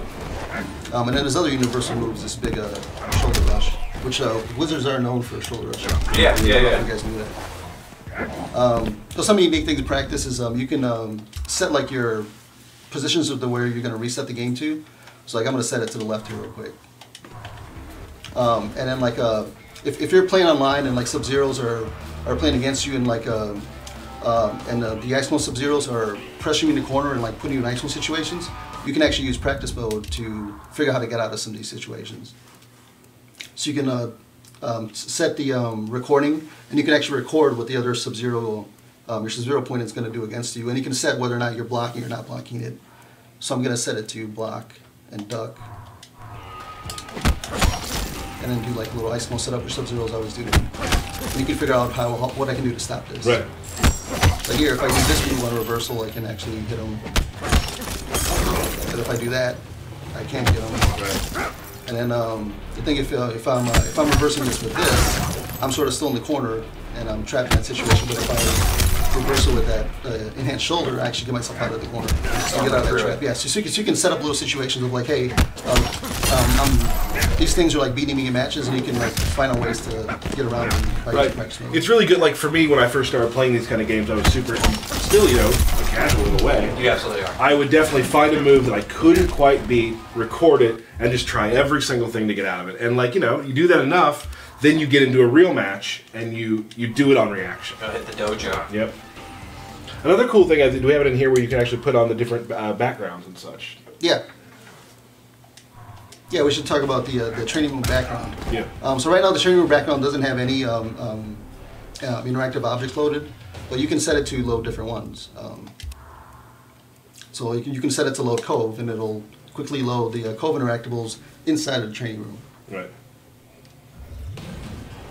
Speaker 8: And then there's other universal moves. This big shoulder rush, which wizards are known for shoulder rush.
Speaker 2: Yeah.
Speaker 8: You guys knew that. So some unique things in practice is you can set like your positions of where you're going to reset the game to. So like I'm going to set it to the left here real quick. And then like if you're playing online and like Sub-Zeros are playing against you and like and the Ice Mode Sub-Zeros are pressuring you in the corner and like putting you in Ice Mode situations, you can actually use practice mode to figure out how to get out of some of these situations. So you can set the recording, and you can actually record what the other Sub-Zero, your Sub-Zero opponent is going to do against you, and you can set whether or not you're blocking or not blocking it. So I'm going to set it to block and duck. And then do like a little ice mode setup, which Sub-Zero's always do. And you can figure out what I can do to stop this.
Speaker 1: Right.
Speaker 8: Like here, if I do this move on reversal, I can actually hit him. But if I do that, I can't get him.
Speaker 1: Right.
Speaker 8: And then the thing, if I'm reversing this with this, I'm sort of still in the corner and I'm trapped in that situation. But if reversal with that enhanced shoulder, I actually get myself out of the corner. So get out of that trap. Yeah, so you can set up little situations of like, hey, these things are like beating me in matches, and you can like find out ways to get around them by using practice mode.
Speaker 1: It's really good. Like for me, when I first started playing these kind of games, I was still, you know, a casual in a way.
Speaker 2: You absolutely are.
Speaker 1: I would definitely find a move that I couldn't quite beat, record it, and just try every single thing to get out of it. And like, you know, you do that enough, then you get into a real match, and you do it on reaction.
Speaker 2: Go hit the dojo.
Speaker 1: Yep. Another cool thing, do we have it in here where you can actually put on the different backgrounds and such?
Speaker 8: Yeah. Yeah, we should talk about the training room background.
Speaker 1: Yeah.
Speaker 8: So right now the training room background doesn't have any interactive objects loaded, but you can set it to load different ones. So you can set it to load Cove, and it'll quickly load the Cove interactables inside of the training room.
Speaker 1: Right.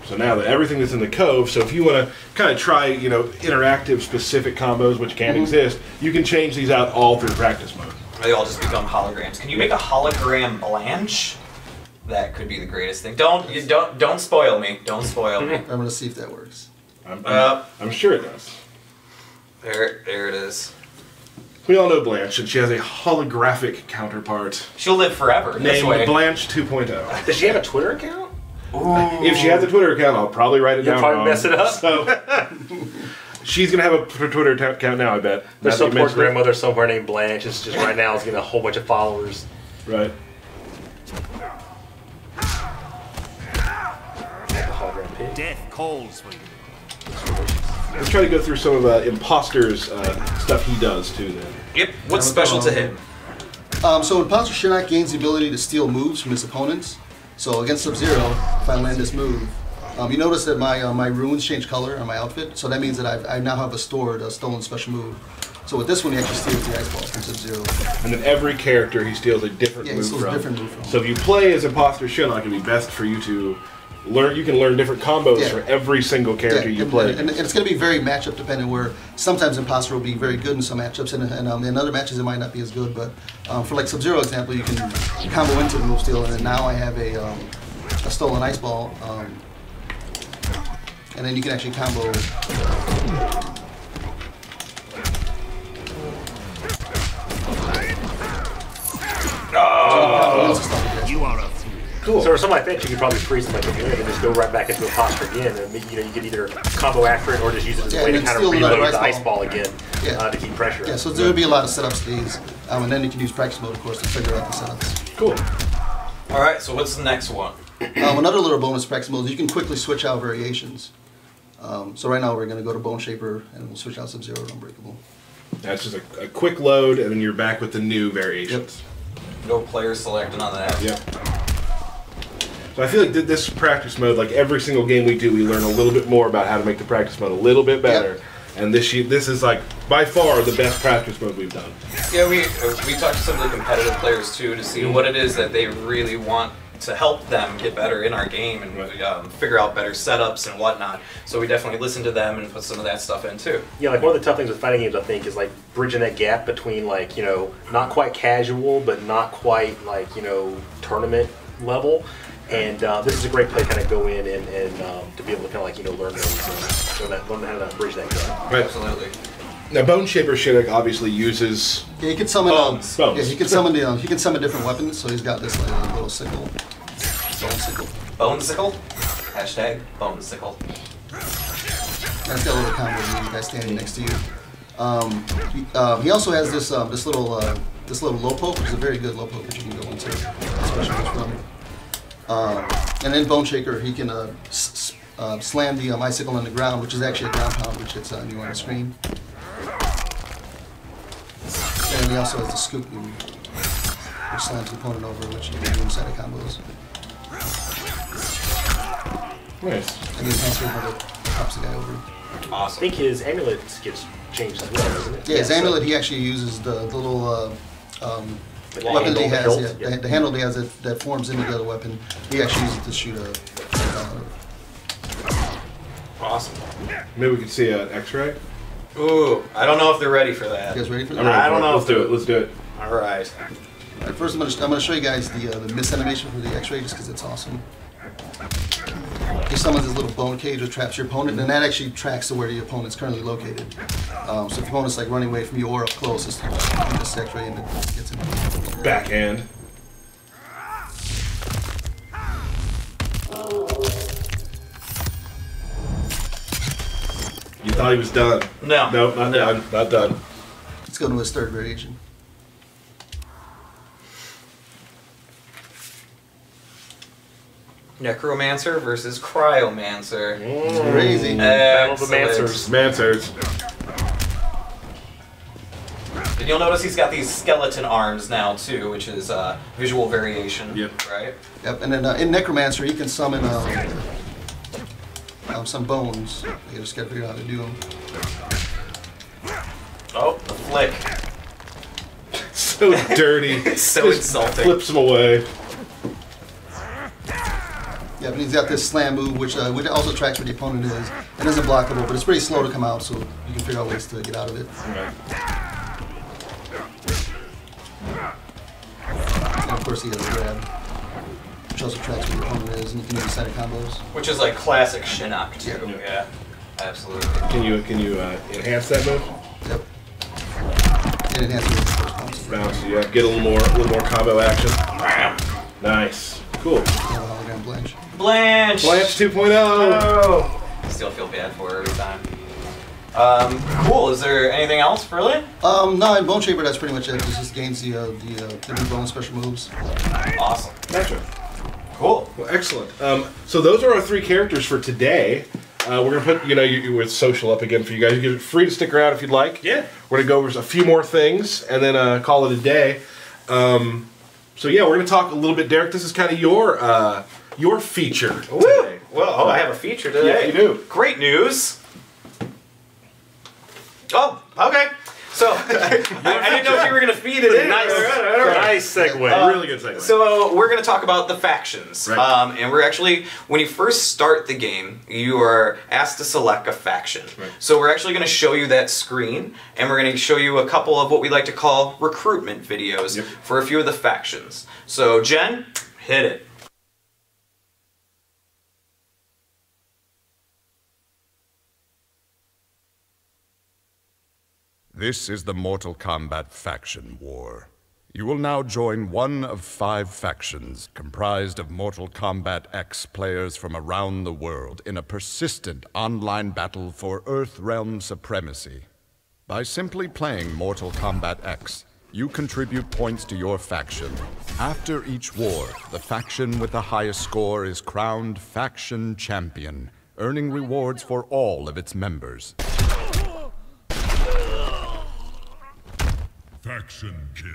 Speaker 1: So now that everything that's in the Cove, so if you want to kind of try, you know, interactive specific combos which can't exist, you can change these out all through practice mode.
Speaker 2: They all just become holograms. Can you make a hologram Blanche? That could be the greatest thing. Don't spoil me. Don't spoil me.
Speaker 8: I'm gonna see if that works.
Speaker 1: I'm sure it does.
Speaker 2: There it is.
Speaker 1: We all know Blanche, and she has a holographic counterpart.
Speaker 2: She'll live forever.
Speaker 1: Named Blanche 2.0.
Speaker 7: Does she have a Twitter account?
Speaker 2: Ooh.
Speaker 1: If she has a Twitter account, I'll probably write it down
Speaker 7: You'll probably
Speaker 1: wrong.
Speaker 7: mess it up.
Speaker 1: So, she's going to have a Twitter account now, I bet.
Speaker 7: There's some poor grandmother somewhere named Blanche. It's just right now is getting a whole bunch of followers.
Speaker 1: Right.
Speaker 6: Death calls for you.
Speaker 1: Let's try to go through some of Imposter's stuff he does, too, then.
Speaker 2: Yep. What's special to him?
Speaker 8: So Imposter Shinnok gains the ability to steal moves from his opponents. So against Sub-Zero, if I land this move, you notice that my runes change color on my outfit, so that means that I now have a stolen special move. So with this one, he actually steals the ice ball from Sub-Zero.
Speaker 1: And then every character he steals a different move from.
Speaker 8: A different move from.
Speaker 1: So if you play as Imposter Shinnok, it'd be best for you to learn. You can learn different combos for every single character you play.
Speaker 8: And it's going to be very matchup dependent. Where sometimes Imposter will be very good in some matchups, and in other matches it might not be as good. But for like Sub-Zero example, you can combo into the move steal, and then now I have a stolen ice ball, and then you can actually combo.
Speaker 6: You are a fool.
Speaker 7: Cool. So for something like that, you could probably freeze them like a minute and just go right back into Imposter again, and you know you could either combo after it or just use it as a way to kind of reload the ice ball again to keep pressure.
Speaker 8: Yeah, so there would be a lot of setups to these, and then you can use practice mode, of course, to figure out the setups.
Speaker 1: Cool.
Speaker 2: All right. So what's the next one?
Speaker 8: Another little bonus practice mode is you can quickly switch out variations. So right now we're going to go to Bone Shaper, and we'll switch out Sub-Zero to Unbreakable.
Speaker 1: That's just a quick load, and then you're back with the new variations.
Speaker 8: Yep.
Speaker 2: No player selected on that.
Speaker 1: Yep. So I feel like this practice mode, like every single game we do, we learn a little bit more about how to make the practice mode a little bit better. Yep. And this is like by far the best practice mode we've done.
Speaker 2: Yeah, we talked to some of the competitive players too to see what it is that they really want to help them get better in our game and figure out better setups and whatnot. So we definitely listen to them and put some of that stuff in too.
Speaker 7: Yeah, like one of the tough things with fighting games, I think, is like bridging that gap between like, you know, not quite casual, but not quite like, you know, tournament level. And this is a great play to kind of go in and to be able to kind of like, you know, learn those, learn how to bridge that gap.
Speaker 1: Right.
Speaker 2: Absolutely.
Speaker 1: Now, Bone Shaper Shinnok obviously uses
Speaker 8: he can summon
Speaker 1: bones.
Speaker 8: Yeah, he can summon he can summon different weapons. So he's got this like, little sickle, bone sickle.
Speaker 2: Bone sickle. Hashtag bone sickle.
Speaker 8: That's got a little combo with you guys standing next to you. He also has this this little low poke, which is a very good low poke that you can go into, especially from. And then Bone Shaker, he can slam the icicle on the ground, which is actually a ground pound, which hits you on the screen. And he also has the scoop move, which slams the opponent over, which you can do inside of combos.
Speaker 1: Nice.
Speaker 8: And the enhanced move pops the guy over.
Speaker 2: Awesome.
Speaker 7: I think his amulet gets changed as well, doesn't it?
Speaker 8: Yeah, his amulet, he actually uses the little weapon that he has, the handle that he has that forms into the other weapon. He actually uses it to shoot a.
Speaker 2: Awesome.
Speaker 1: Maybe we could see an X-ray.
Speaker 2: Ooh, I don't know if they're ready for that.
Speaker 8: You guys ready for that?
Speaker 2: I don't know.
Speaker 1: Let's do it. Let's do it.
Speaker 2: All right.
Speaker 8: All right, first, I'm gonna show you guys the miss animation for the X-ray just because it's awesome. he summons this little bone cage which traps your opponent, and that actually tracks to where your opponent's currently located. So if your opponent's like running away from you or up close, it's just X ray and it gets him.
Speaker 1: Backhand. You thought he was done.
Speaker 2: No.
Speaker 1: Nope, not done. Not done.
Speaker 8: Let's go to his third variation.
Speaker 2: Necromancer versus Cryomancer.
Speaker 8: Crazy.
Speaker 7: Battle of the Mancers.
Speaker 1: Mancers.
Speaker 2: And you'll notice he's got these skeleton arms now too, which is visual variation.
Speaker 1: Yep.
Speaker 2: Right?
Speaker 8: Yep, and then in Necromancer, he can summon some bones. You just gotta figure out how to do them.
Speaker 2: Oh, the flick.
Speaker 1: So dirty.
Speaker 2: It's so
Speaker 1: Just
Speaker 2: insulting.
Speaker 1: Flips him away.
Speaker 8: Yeah, but he's got this slam move, which also tracks where the opponent is. It isn't blockable, but it's pretty slow to come out, so you can figure out ways to get out of it.
Speaker 1: Right.
Speaker 8: And of course, he has a grab, which also tracks where the opponent is, and you can use side combos.
Speaker 2: Which is like classic Shinnok too.
Speaker 8: Yeah.
Speaker 2: Yeah, absolutely.
Speaker 1: Can you enhance that move?
Speaker 8: Yep. And enhance the first bounce.
Speaker 1: Bounce, yeah. Get a little more combo action. Nice. Cool.
Speaker 8: Hologram Blanche.
Speaker 2: Blanche!
Speaker 1: Blanche 2.0.
Speaker 2: Oh. Still feel bad for her every time. Cool. Is there anything else, really?
Speaker 8: No, in Bone Shaper, that's pretty much it. It just gains the new bone special moves.
Speaker 2: Awesome.
Speaker 1: Gotcha.
Speaker 2: Cool.
Speaker 1: Well, excellent. So those are our 3 characters for today. We're gonna put with social up again for you guys. You're free to stick around if you'd like.
Speaker 7: Yeah.
Speaker 1: We're gonna go over a few more things and then call it a day. So yeah, we're gonna talk a little bit. Derek, this is kind of your feature today.
Speaker 2: Well, I have a feature today.
Speaker 1: Yeah, you do.
Speaker 2: Great news. Oh, okay. So, I didn't know if you were going to feed it in.
Speaker 7: Nice segue.
Speaker 1: Really good segue.
Speaker 2: So, we're going to talk about the factions.
Speaker 1: Right.
Speaker 2: And we're actually, when you first start the game, you are asked to select a faction.
Speaker 1: Right.
Speaker 2: So, we're actually going to show you that screen, and we're going to show you a couple of what we like to call recruitment videos for a few of the factions. So, Jen, hit it.
Speaker 11: This is the Mortal Kombat Faction War. You will now join one of 5 factions comprised of Mortal Kombat X players from around the world in a persistent online battle for Earthrealm supremacy. By simply playing Mortal Kombat X, you contribute points to your faction. After each war, the faction with the highest score is crowned Faction Champion, earning rewards for all of its members.
Speaker 6: Faction kill.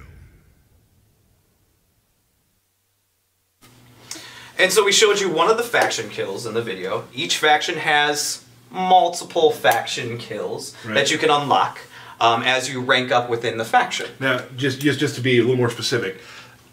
Speaker 2: And so we showed you one of the faction kills in the video. Each faction has multiple faction kills that you can unlock as you rank up within the faction.
Speaker 1: Now, just to be a little more specific,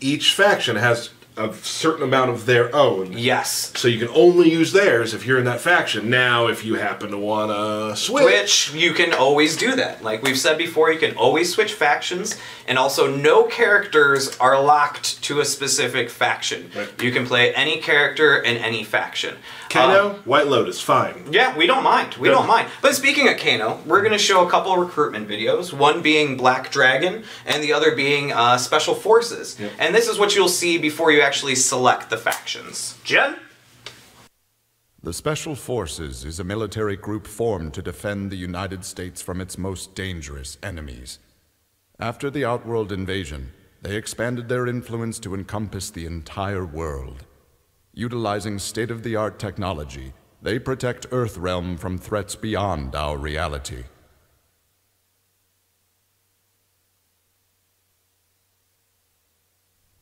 Speaker 1: each faction has a certain amount of their own.
Speaker 2: Yes.
Speaker 1: So you can only use theirs if you're in that faction. Now, if you happen to want to switch,
Speaker 2: you can always do that. Like we've said before, you can always switch factions, and also no characters are locked to a specific faction.
Speaker 1: Right.
Speaker 2: You can play any character in any faction.
Speaker 1: Kano, White Lotus, fine.
Speaker 2: Yeah, we don't mind. We don't mind. But speaking of Kano, we're going to show a couple of recruitment videos, one being Black Dragon, and the other being Special Forces.
Speaker 1: Yep.
Speaker 2: And this is what you'll see before you actually select the factions. Jen?
Speaker 11: The Special Forces is a military group formed to defend the United States from its most dangerous enemies. After the Outworld invasion, they expanded their influence to encompass the entire world. Utilizing state-of-the-art technology, they protect Earthrealm from threats beyond our reality.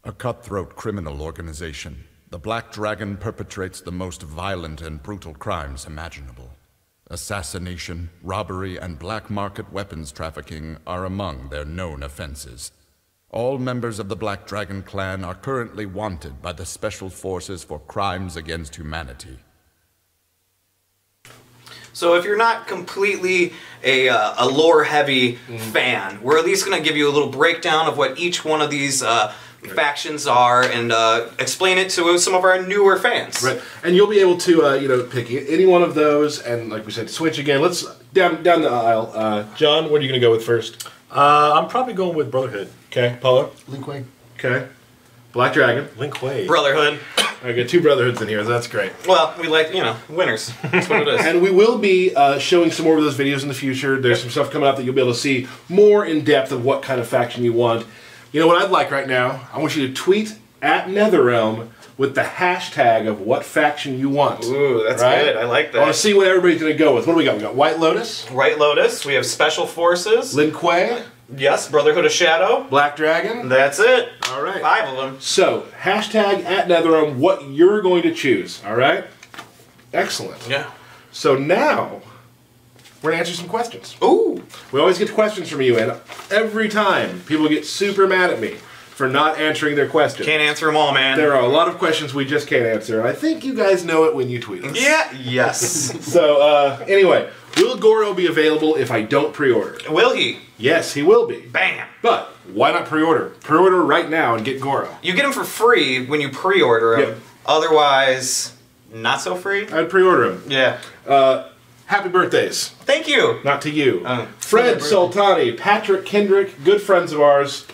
Speaker 11: A cutthroat criminal organization, the Black Dragon perpetrates the most violent and brutal crimes imaginable. Assassination, robbery, and black market weapons trafficking are among their known offenses. All members of the Black Dragon clan are currently wanted by the Special Forces for crimes against humanity.
Speaker 2: So if you're not completely a lore-heavy fan, we're at least going to give you a little breakdown of what each one of these factions are and explain it to some of our newer fans.
Speaker 1: Right, and you'll be able to pick any one of those, and like we said, switch again. Let's down the aisle. John, what are you going to go with first?
Speaker 7: I'm probably going with Brotherhood.
Speaker 1: Okay, Paulo.
Speaker 8: Lin Kuei.
Speaker 1: Okay, Black Dragon.
Speaker 7: Lin Kuei.
Speaker 2: Brotherhood.
Speaker 1: I got 2 Brotherhoods in here, so that's great.
Speaker 2: Well, we like winners. That's what it is.
Speaker 1: And we will be showing some more of those videos in the future. There's some stuff coming up that you'll be able to see more in depth of what kind of faction you want. You know what I'd like right now? I want you to tweet at NetherRealm with the hashtag of what faction you want.
Speaker 2: Ooh, that's good. I like that.
Speaker 1: I want to see what everybody's going to go with. What do we got? We got White Lotus.
Speaker 2: White Lotus. We have Special Forces.
Speaker 1: Lin Kuei.
Speaker 2: Yes, Brotherhood of Shadow.
Speaker 1: Black Dragon.
Speaker 2: That's it.
Speaker 1: All right.
Speaker 2: 5 of them.
Speaker 1: So, hashtag at NetherRealm what you're going to choose. All right? Excellent.
Speaker 2: Yeah.
Speaker 1: So now, we're going to answer some questions.
Speaker 2: Ooh.
Speaker 1: We always get questions from you, and every time people get super mad at me for not answering their questions.
Speaker 2: Can't answer them all, man.
Speaker 1: There are a lot of questions we just can't answer, and I think you guys know it when you tweet us.
Speaker 2: Yeah. Yes.
Speaker 1: So, anyway, will Goro be available if I don't pre-order?
Speaker 2: Will he?
Speaker 1: Yes, he will be.
Speaker 2: Bam.
Speaker 1: But why not pre-order? Pre-order right now and get Goro.
Speaker 2: You get him for free when you pre-order him.
Speaker 1: Yep.
Speaker 2: Otherwise, not so free.
Speaker 1: I'd pre-order him.
Speaker 2: Yeah.
Speaker 1: Happy birthdays.
Speaker 2: Thank you.
Speaker 1: Not to you. Fred Sultani, Patrick Kendrick, good friends of ours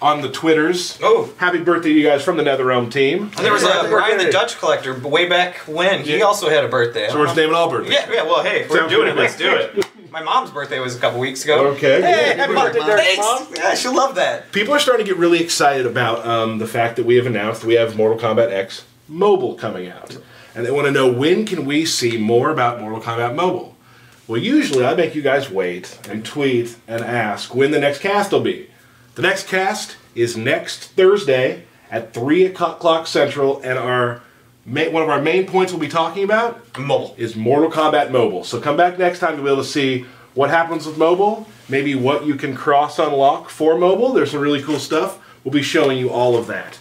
Speaker 1: on the Twitters.
Speaker 2: Oh.
Speaker 1: Happy birthday to you guys from the NetherRealm team.
Speaker 2: And there was Brian the Dutch Collector way back when. He also had a birthday.
Speaker 1: So we're just naming all birthdays.
Speaker 2: Yeah, well, hey, if we're
Speaker 1: Sounds
Speaker 2: doing it,
Speaker 1: good.
Speaker 2: let's do it. My mom's birthday was a couple weeks ago.
Speaker 1: Okay.
Speaker 2: Hey, happy birthday,
Speaker 8: Mom.
Speaker 2: thanks. Yeah, she'll love that.
Speaker 1: People are starting to get really excited about the fact that we have announced we have Mortal Kombat X Mobile coming out. And they want to know, when can we see more about Mortal Kombat Mobile? Well, usually I make you guys wait and tweet and ask when the next cast will be. The next cast is next Thursday at 3 o'clock Central, and one of our main points we'll be talking about is Mortal Kombat Mobile. So come back next time to be able to see what happens with mobile, maybe what you can cross-unlock for mobile. There's some really cool stuff. We'll be showing you all of that.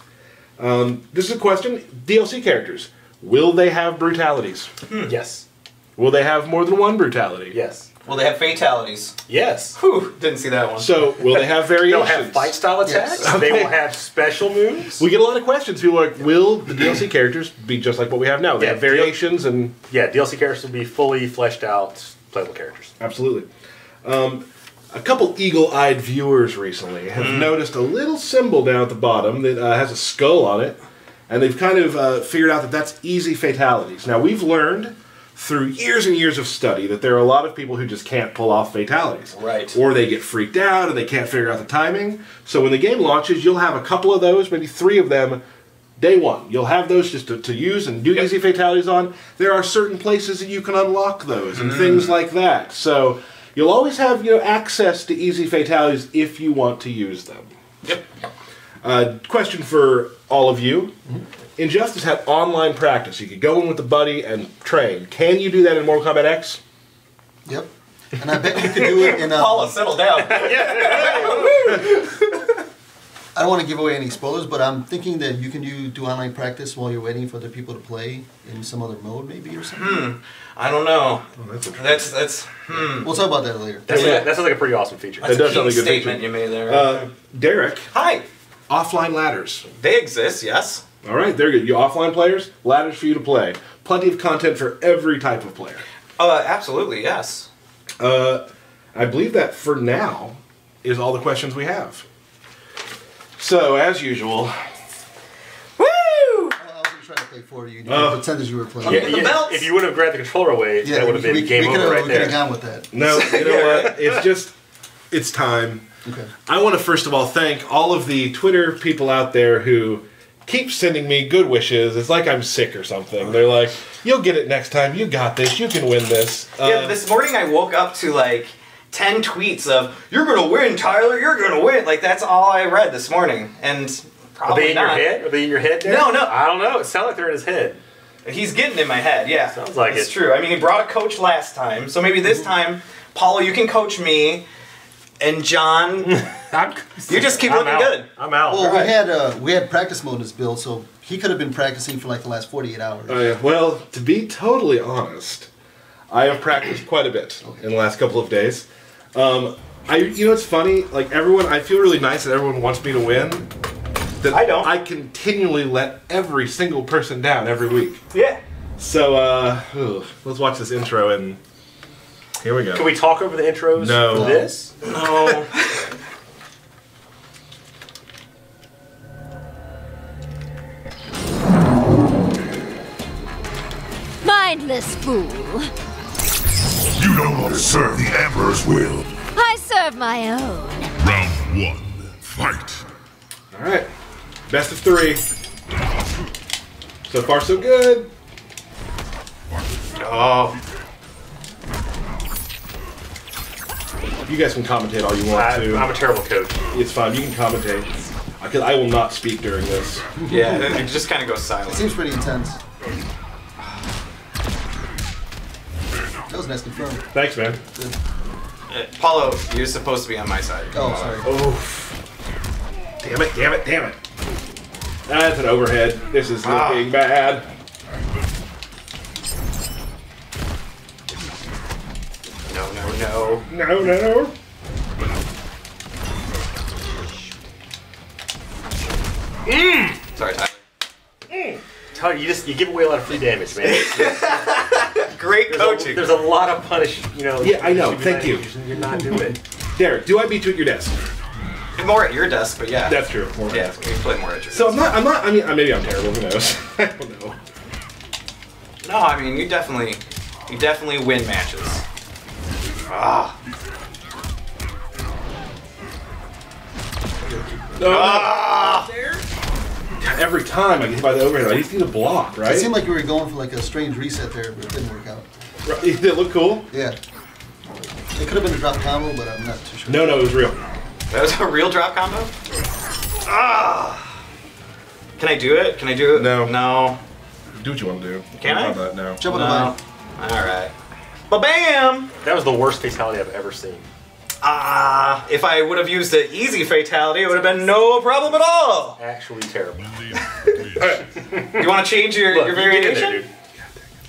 Speaker 1: This is a question. DLC characters, will they have brutalities?
Speaker 7: Yes.
Speaker 1: Will they have more than one brutality?
Speaker 7: Yes.
Speaker 2: Will they have fatalities?
Speaker 7: Yes.
Speaker 2: Whew, didn't see that one.
Speaker 1: So, will they have variations?
Speaker 7: They'll have fight-style attacks.
Speaker 8: Yes.
Speaker 7: They will have special moves.
Speaker 1: We get a lot of questions. People are like, will the DLC characters be just like what we have now? They have variations and...
Speaker 7: Yeah, DLC characters will be fully fleshed out playable characters.
Speaker 1: Absolutely. A couple eagle-eyed viewers recently have noticed a little symbol down at the bottom that has a skull on it, and they've kind of figured out that that's easy fatalities. Now, we've learned through years and years of study that there are a lot of people who just can't pull off fatalities.
Speaker 2: Right.
Speaker 1: Or they get freaked out and they can't figure out the timing. So when the game launches, you'll have a couple of those, maybe 3 of them, day one. You'll have those just to use and do easy fatalities on. There are certain places that you can unlock those and things like that. So you'll always have access to easy fatalities if you want to use them.
Speaker 2: Yep.
Speaker 1: Question for all of you. Injustice had online practice. You could go in with a buddy and train. Can you do that in Mortal Kombat X?
Speaker 8: Yep. And I bet you could do it in...
Speaker 2: Paula, settle down.
Speaker 8: I don't want to give away any spoilers, but I'm thinking that you can do online practice while you're waiting for other people to play in some other mode, maybe, or something.
Speaker 2: I don't know.
Speaker 1: Oh,
Speaker 2: That's
Speaker 8: We'll talk about that later.
Speaker 7: That sounds like a pretty awesome feature.
Speaker 2: That's
Speaker 1: does
Speaker 2: a
Speaker 1: sound
Speaker 2: key
Speaker 1: like a good
Speaker 2: statement
Speaker 1: feature.
Speaker 2: you made there.
Speaker 1: Derek,
Speaker 2: Hi.
Speaker 1: offline ladders.
Speaker 2: They exist, yes.
Speaker 1: All right, they're good. You offline players, ladders for you to play. Plenty of content for every type of player.
Speaker 2: Absolutely, yes.
Speaker 1: I believe that for now is all the questions we have. So, as usual...
Speaker 2: Woo!
Speaker 8: I was going to try to play for you. You pretend as you were playing.
Speaker 2: belts.
Speaker 7: If you would have grabbed the controller away, that would have been game over right
Speaker 8: We could have
Speaker 7: there.
Speaker 8: gone with that.
Speaker 1: No, you know what? It's time.
Speaker 8: Okay.
Speaker 1: I want to first of all thank all of the Twitter people out there who keep sending me good wishes. It's like I'm sick or something. They're like, you'll get it next time. You got this. You can win this.
Speaker 2: Yeah, this morning I woke up to like 10 tweets of, you're going to win, Tyler, you're going to win. Like, that's all I read this morning. And probably
Speaker 7: Are they in your head? Are they in your head there?
Speaker 2: No.
Speaker 7: I don't know. It sounds like they're in his head.
Speaker 2: He's getting in my head, yeah.
Speaker 7: Sounds like
Speaker 2: it's
Speaker 7: it.
Speaker 2: true. I mean, he brought a coach last time, so maybe this time, Paulo, you can coach me. And John, you just keep looking
Speaker 7: out.
Speaker 2: good.
Speaker 7: I'm out.
Speaker 8: Well, we had practice mode in this build, so he could have been practicing for like the last 48 hours.
Speaker 1: Well, to be totally honest, I have practiced quite a bit in the last couple of days. It's funny, like everyone, I feel really nice that everyone wants me to win. that
Speaker 2: I don't.
Speaker 1: I continually let every single person down every week.
Speaker 2: Yeah.
Speaker 1: So, let's watch this intro and here we go.
Speaker 7: Can we talk over the intros
Speaker 1: No.
Speaker 7: for this?
Speaker 2: No.
Speaker 12: Mindless fool.
Speaker 6: You no longer serve the Emperor's will.
Speaker 12: I serve my own.
Speaker 6: Round 1. Fight.
Speaker 1: All right, best of 3. So far, so good.
Speaker 2: Oh.
Speaker 1: You guys can commentate all you want to.
Speaker 7: I'm a terrible coach.
Speaker 1: It's fine. You can commentate. Because I will not speak during this.
Speaker 2: Yeah, it just kind of goes
Speaker 8: It
Speaker 2: silent.
Speaker 8: seems pretty intense. That was nice confirmed.
Speaker 1: Thanks, man.
Speaker 2: Paulo, you're supposed to be on my side.
Speaker 8: Oh, sorry.
Speaker 1: Oh. Damn it, damn it, damn it. That's an overhead. This is looking bad.
Speaker 2: No, no, no.
Speaker 1: No, no.
Speaker 2: Sorry, Tyler.
Speaker 7: Tyler, you give away a lot of free damage, man.
Speaker 2: Great coaching.
Speaker 7: There's a lot of punish.
Speaker 1: Yeah, I know. Thank you.
Speaker 7: You're not doing it.
Speaker 1: Derek, do I beat you at your desk?
Speaker 2: More at your desk, but yeah.
Speaker 1: That's true. More
Speaker 2: Yeah, we play more at your
Speaker 1: So
Speaker 2: desk.
Speaker 1: I'm not, I mean, maybe I'm terrible, who knows? I don't know.
Speaker 2: No, I mean, you definitely win matches. Ah.
Speaker 1: Ah! Every time I get hit by the overhead, I just need a block, right?
Speaker 8: It seemed like you were going for like a strange reset there, but it didn't work out.
Speaker 1: Right, did it look cool?
Speaker 8: Yeah. It could have been a drop combo, but I'm not too sure.
Speaker 1: No, it was real.
Speaker 2: That was a real drop combo? Ah! Can I do it? Can I do it?
Speaker 1: No.
Speaker 2: No.
Speaker 1: Do what you want to do.
Speaker 2: Can I?
Speaker 1: That, no.
Speaker 8: Jump on the vine.
Speaker 2: Alright. Ba-bam!
Speaker 7: That was the worst fatality I've ever seen.
Speaker 2: If I would have used the easy fatality, it would have been no problem at all.
Speaker 7: Actually terrible.
Speaker 2: You want to change your
Speaker 7: Look, you get in
Speaker 2: variation?
Speaker 7: there, dude.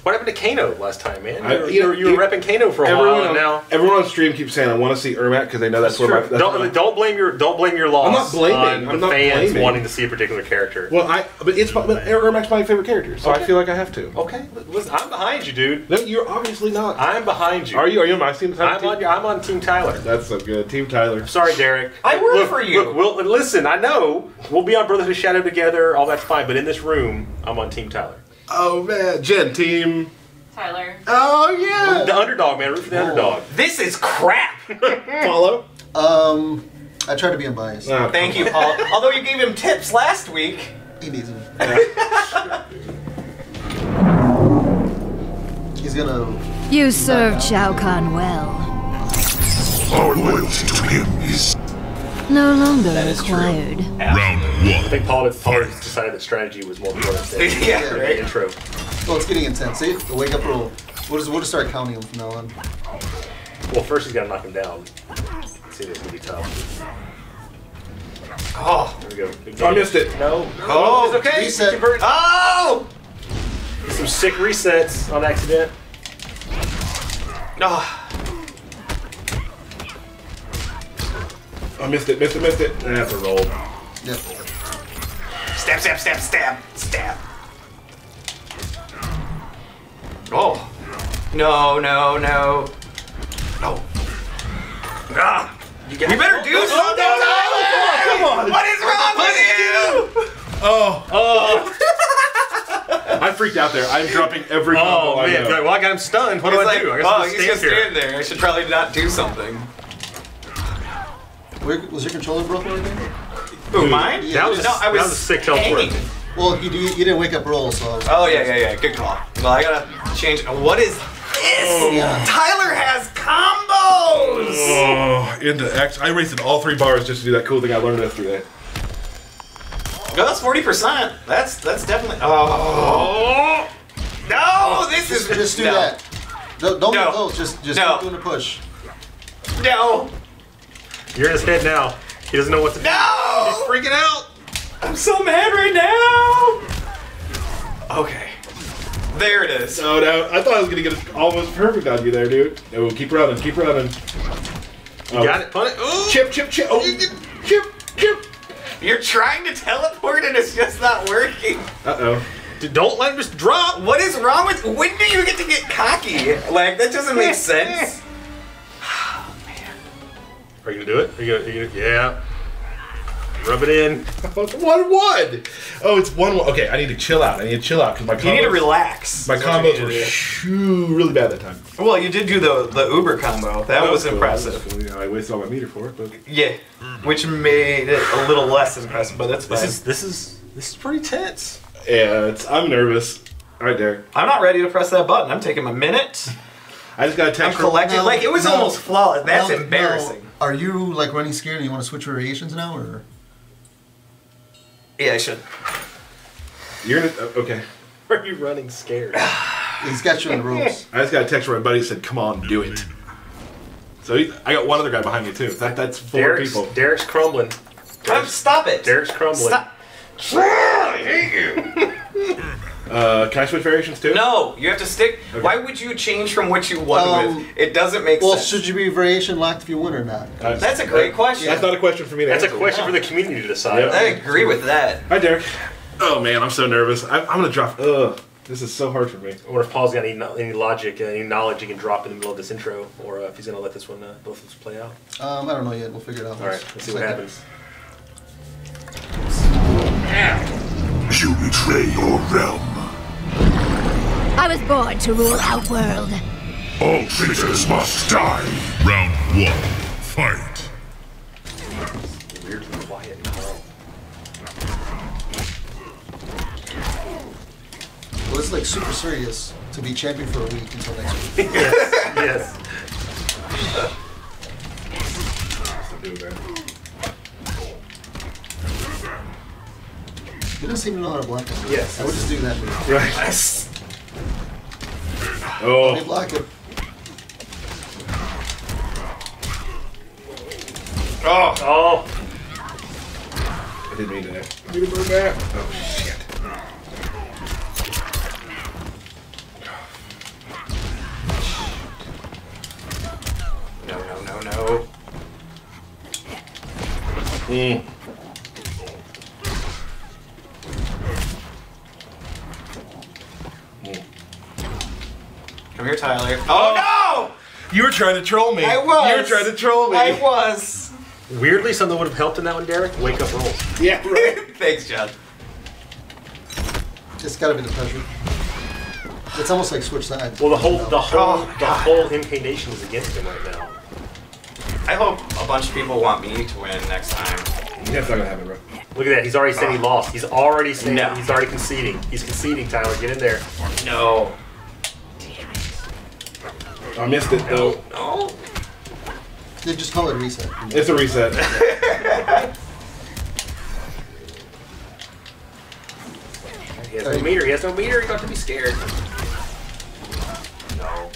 Speaker 7: What happened to Kano last time, man?
Speaker 1: You
Speaker 7: You were repping Kano for a while, and now
Speaker 1: everyone on stream keeps saying I want to see Ermac because they know that's where my. That's
Speaker 7: don't blame your loss.
Speaker 1: I'm not blaming.
Speaker 7: On
Speaker 1: I'm
Speaker 7: the
Speaker 1: not
Speaker 7: fans
Speaker 1: blaming.
Speaker 7: wanting to see a particular character.
Speaker 1: Well, but Ermac's my favorite character, so I feel like I have to.
Speaker 7: Okay, listen, I'm behind you, dude.
Speaker 1: No, you're obviously not.
Speaker 7: I'm behind you.
Speaker 1: Are you? Are you on my team?
Speaker 7: I'm on Team Tyler.
Speaker 1: That's so good, Team Tyler.
Speaker 7: Sorry, Derek.
Speaker 2: I work for you.
Speaker 7: Look, listen, I know we'll be on Brotherhood of Shadow together. All that's fine, but in this room, I'm on Team Tyler.
Speaker 1: Oh man, Jen, Team.
Speaker 3: Tyler.
Speaker 1: Oh yeah.
Speaker 7: The underdog, man. Root for the underdog.
Speaker 2: This is crap.
Speaker 1: Follow.
Speaker 8: I try to be unbiased.
Speaker 1: Oh,
Speaker 2: Thank you, Paul. Although you gave him tips last week.
Speaker 8: He needs them.
Speaker 1: Yeah.
Speaker 8: He's gonna.
Speaker 12: You served Shao Kahn well.
Speaker 6: Our loyalty to him is
Speaker 12: No longer
Speaker 2: is true.
Speaker 12: required.
Speaker 6: round 1.
Speaker 7: I think Paul decided that strategy was more important than
Speaker 2: Yeah,
Speaker 7: the
Speaker 2: right.
Speaker 7: intro.
Speaker 8: Well, it's getting intense. See, the wake up roll. We'll just start counting him from now on.
Speaker 7: Well, first he's got to knock him down. See, this will be tough.
Speaker 2: Oh.
Speaker 7: There we go. Big
Speaker 1: I
Speaker 7: damage.
Speaker 1: missed it.
Speaker 7: No.
Speaker 2: Oh.
Speaker 7: It's okay.
Speaker 8: Reset.
Speaker 7: Convert.
Speaker 2: Oh!
Speaker 7: Some sick resets on accident.
Speaker 2: Oh.
Speaker 1: I missed it. That's a roll.
Speaker 8: Yep.
Speaker 2: Stab, stab, stab, stab, stab. Oh. No, no, no. No. Ah. You better do something, Tyler!
Speaker 1: Come on.
Speaker 2: What is wrong with you?
Speaker 1: Oh. I freaked out there. I'm dropping every combo
Speaker 7: Oh
Speaker 1: I
Speaker 7: man!
Speaker 1: know.
Speaker 7: Well, I got him stunned. What do
Speaker 2: It's
Speaker 7: I
Speaker 2: like,
Speaker 7: do? I guess
Speaker 2: oh,
Speaker 7: I'll
Speaker 2: he's
Speaker 7: just
Speaker 2: just
Speaker 7: stand here.
Speaker 2: stand there. I should probably not do something.
Speaker 8: Was your controller broken or anything?
Speaker 2: Who, mine?
Speaker 8: Yeah,
Speaker 7: That was
Speaker 2: No, I was
Speaker 7: that was a sick teleport.
Speaker 2: hanging.
Speaker 8: Well, you didn't wake up roll, so.
Speaker 2: Oh, yeah. Good call. Well, I gotta change. What is this?
Speaker 8: Yeah.
Speaker 2: Tyler has combos!
Speaker 1: Oh, into X. I wasted all 3 bars just to do that cool thing I learned yesterday.
Speaker 2: No, that's 40%. That's definitely. Oh. No, this is.
Speaker 8: Just do
Speaker 2: no.
Speaker 8: that. Don't
Speaker 2: No.
Speaker 8: move those. Just
Speaker 2: No.
Speaker 8: keep doing the push.
Speaker 2: No.
Speaker 7: You're in his head now. He doesn't know what to do.
Speaker 2: No!
Speaker 7: He's freaking out.
Speaker 2: I'm so mad right now. Okay. There it is.
Speaker 1: Oh no, I thought I was gonna get it almost perfect on you there, dude. Oh, keep running, keep running.
Speaker 7: You got it. Punt it. Ooh.
Speaker 1: Chip. Oh, chip.
Speaker 2: You're trying to teleport and it's just not working.
Speaker 1: Uh-oh.
Speaker 7: Don't let him just drop.
Speaker 2: What is wrong with... When do you get to get cocky? Like, that doesn't make sense.
Speaker 7: Are you gonna do it? Are you gonna yeah. Rub it in.
Speaker 1: It's 1-1. Oh, it's 1-1. Okay, I need to chill out. Because my combos...
Speaker 2: You need to relax.
Speaker 1: My combos were really bad that time.
Speaker 2: Well, you did do the Uber combo. That was
Speaker 1: cool.
Speaker 2: impressive.
Speaker 1: Cool. Yeah, I wasted all my meter for it, but...
Speaker 2: Yeah, which made it a little less impressive, but that's fine.
Speaker 7: This is pretty tense.
Speaker 1: Yeah, I'm nervous. All right, Derek.
Speaker 2: I'm not ready to press that button. I'm taking my minute.
Speaker 1: I just got a text.
Speaker 2: I'm collecting. Like, it was almost flawless. That's embarrassing.
Speaker 8: No. Are you like running scared and you want to switch variations now, or?
Speaker 2: Yeah, I should.
Speaker 1: You're gonna okay.
Speaker 7: Are you running scared?
Speaker 8: He's got you in the ropes.
Speaker 1: I just got a text from my buddy said, "Come on, do it." So I got one other guy behind me too. That's 4 people.
Speaker 7: Derek's crumbling.
Speaker 2: Stop it.
Speaker 7: Derek's crumbling.
Speaker 2: Stop. I hate you.
Speaker 1: Can I switch variations too?
Speaker 2: No, you have to stick. Okay. Why would you change from what you won with? It doesn't make sense.
Speaker 8: Well, should you be variation locked if you win or not?
Speaker 2: That's a great question.
Speaker 1: That's not a question for me to answer.
Speaker 7: That's a question for the community to decide.
Speaker 2: Yep. I agree with that.
Speaker 1: Hi, Derek. Oh man, I'm so nervous. I'm gonna drop. Ugh, this is so hard for me.
Speaker 7: I wonder if Paul's got any logic, any knowledge he can drop in the middle of this intro, or if he's gonna let this one both of us play out.
Speaker 8: I don't know yet. We'll figure it out.
Speaker 7: All right, let's see what happens.
Speaker 6: You betray your realm.
Speaker 12: I was born to rule our world.
Speaker 6: All traitors must die. Round 1, fight.
Speaker 7: Weirdly quiet.
Speaker 8: Well, it's like super serious to be champion for a week until next week.
Speaker 7: Yes.
Speaker 8: You don't seem to know how to block it.
Speaker 7: Yes.
Speaker 8: I would just do that.
Speaker 1: Right.
Speaker 2: Yes.
Speaker 1: Oh.
Speaker 8: Let me block it.
Speaker 7: Oh.
Speaker 1: I didn't mean to. Need to move back. Oh shit.
Speaker 2: No. Come here, Tyler. Oh no!
Speaker 1: You were trying to troll me.
Speaker 2: I was.
Speaker 1: You were trying to troll me.
Speaker 2: I was.
Speaker 7: Weirdly, something would have helped in that one, Derek. Wake up rolls.
Speaker 1: Yeah, right.
Speaker 2: Thanks, John.
Speaker 8: It's gotta be the pressure. It's almost like switch sides.
Speaker 7: Well, the whole incarnation is against him right now.
Speaker 2: I hope a bunch of people want me to win next time.
Speaker 1: That's not gonna happen, bro.
Speaker 7: Look at that. He's already saying he lost. He's already saying
Speaker 2: No.
Speaker 7: he's already conceding. He's conceding, Tyler. Get in there.
Speaker 2: No.
Speaker 1: I missed it though.
Speaker 2: No.
Speaker 8: They just call it a reset.
Speaker 1: It's a reset.
Speaker 7: He has no meter. He has no meter. He's got to be scared.
Speaker 2: No.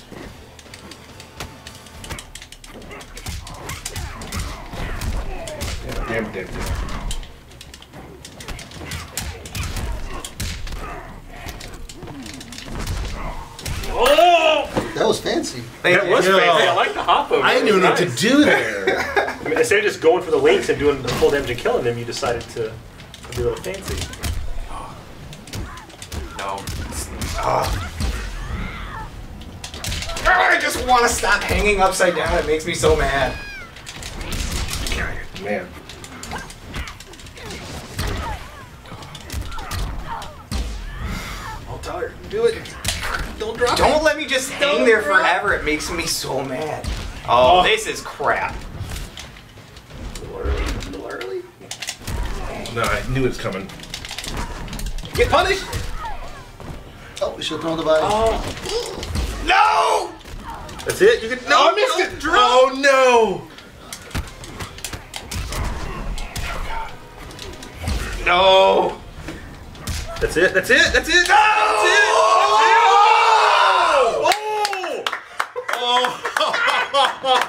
Speaker 1: Damn it.
Speaker 7: Oh!
Speaker 8: That was fancy.
Speaker 7: That was fancy. I like the hop over.
Speaker 1: I didn't even know what to do there.
Speaker 7: I mean, instead of just going for the links and doing the full damage and killing them, you decided to be a little fancy.
Speaker 2: No. I just want to stop hanging upside down. It makes me so mad.
Speaker 1: Man.
Speaker 7: Oh, Tyler, do it. Don't drop it.
Speaker 2: Don't let me just hang there forever. It makes me so mad. Oh, this is crap.
Speaker 7: A little early.
Speaker 1: No, I knew it was coming.
Speaker 7: Get punished.
Speaker 8: Oh, we should throw the body.
Speaker 7: Oh.
Speaker 2: No!
Speaker 7: That's it? You can,
Speaker 1: No, I missed it! Oh no!
Speaker 2: No!
Speaker 7: That's it? That's it? That's it?
Speaker 2: No!
Speaker 7: That's it?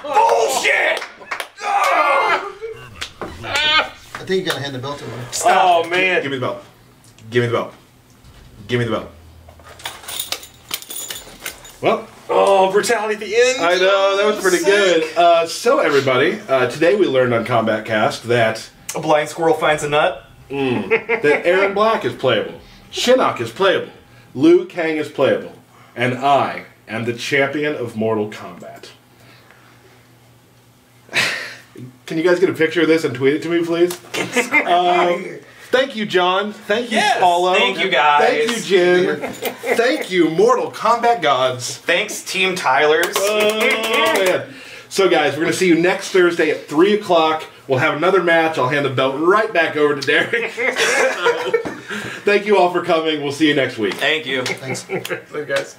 Speaker 2: Bullshit!
Speaker 8: I think you gotta hand the belt over.
Speaker 7: Oh, man.
Speaker 1: Give me the belt. Give me the belt. Give me the belt. Well.
Speaker 7: Oh, brutality at the end.
Speaker 1: I know, that was pretty good. So everybody, today we learned on Kombat Kast that
Speaker 2: A blind squirrel finds a nut.
Speaker 1: That Aaron Black is playable. Shinnok is playable. Liu Kang is playable. And I am the champion of Mortal Kombat. Can you guys get a picture of this and tweet it to me, please? Thank you, John. Thank you, Paulo.
Speaker 2: Thank you, guys.
Speaker 1: Thank you, Jin. Thank you, Mortal Kombat gods.
Speaker 2: Thanks, Team Tylers.
Speaker 1: Oh, man. So, guys, we're going to see you next Thursday at 3 o'clock. We'll have another match. I'll hand the belt right back over to Derek. Thank you all for coming. We'll see you next week.
Speaker 2: Thank you.
Speaker 8: Thanks.
Speaker 2: Thank you, guys.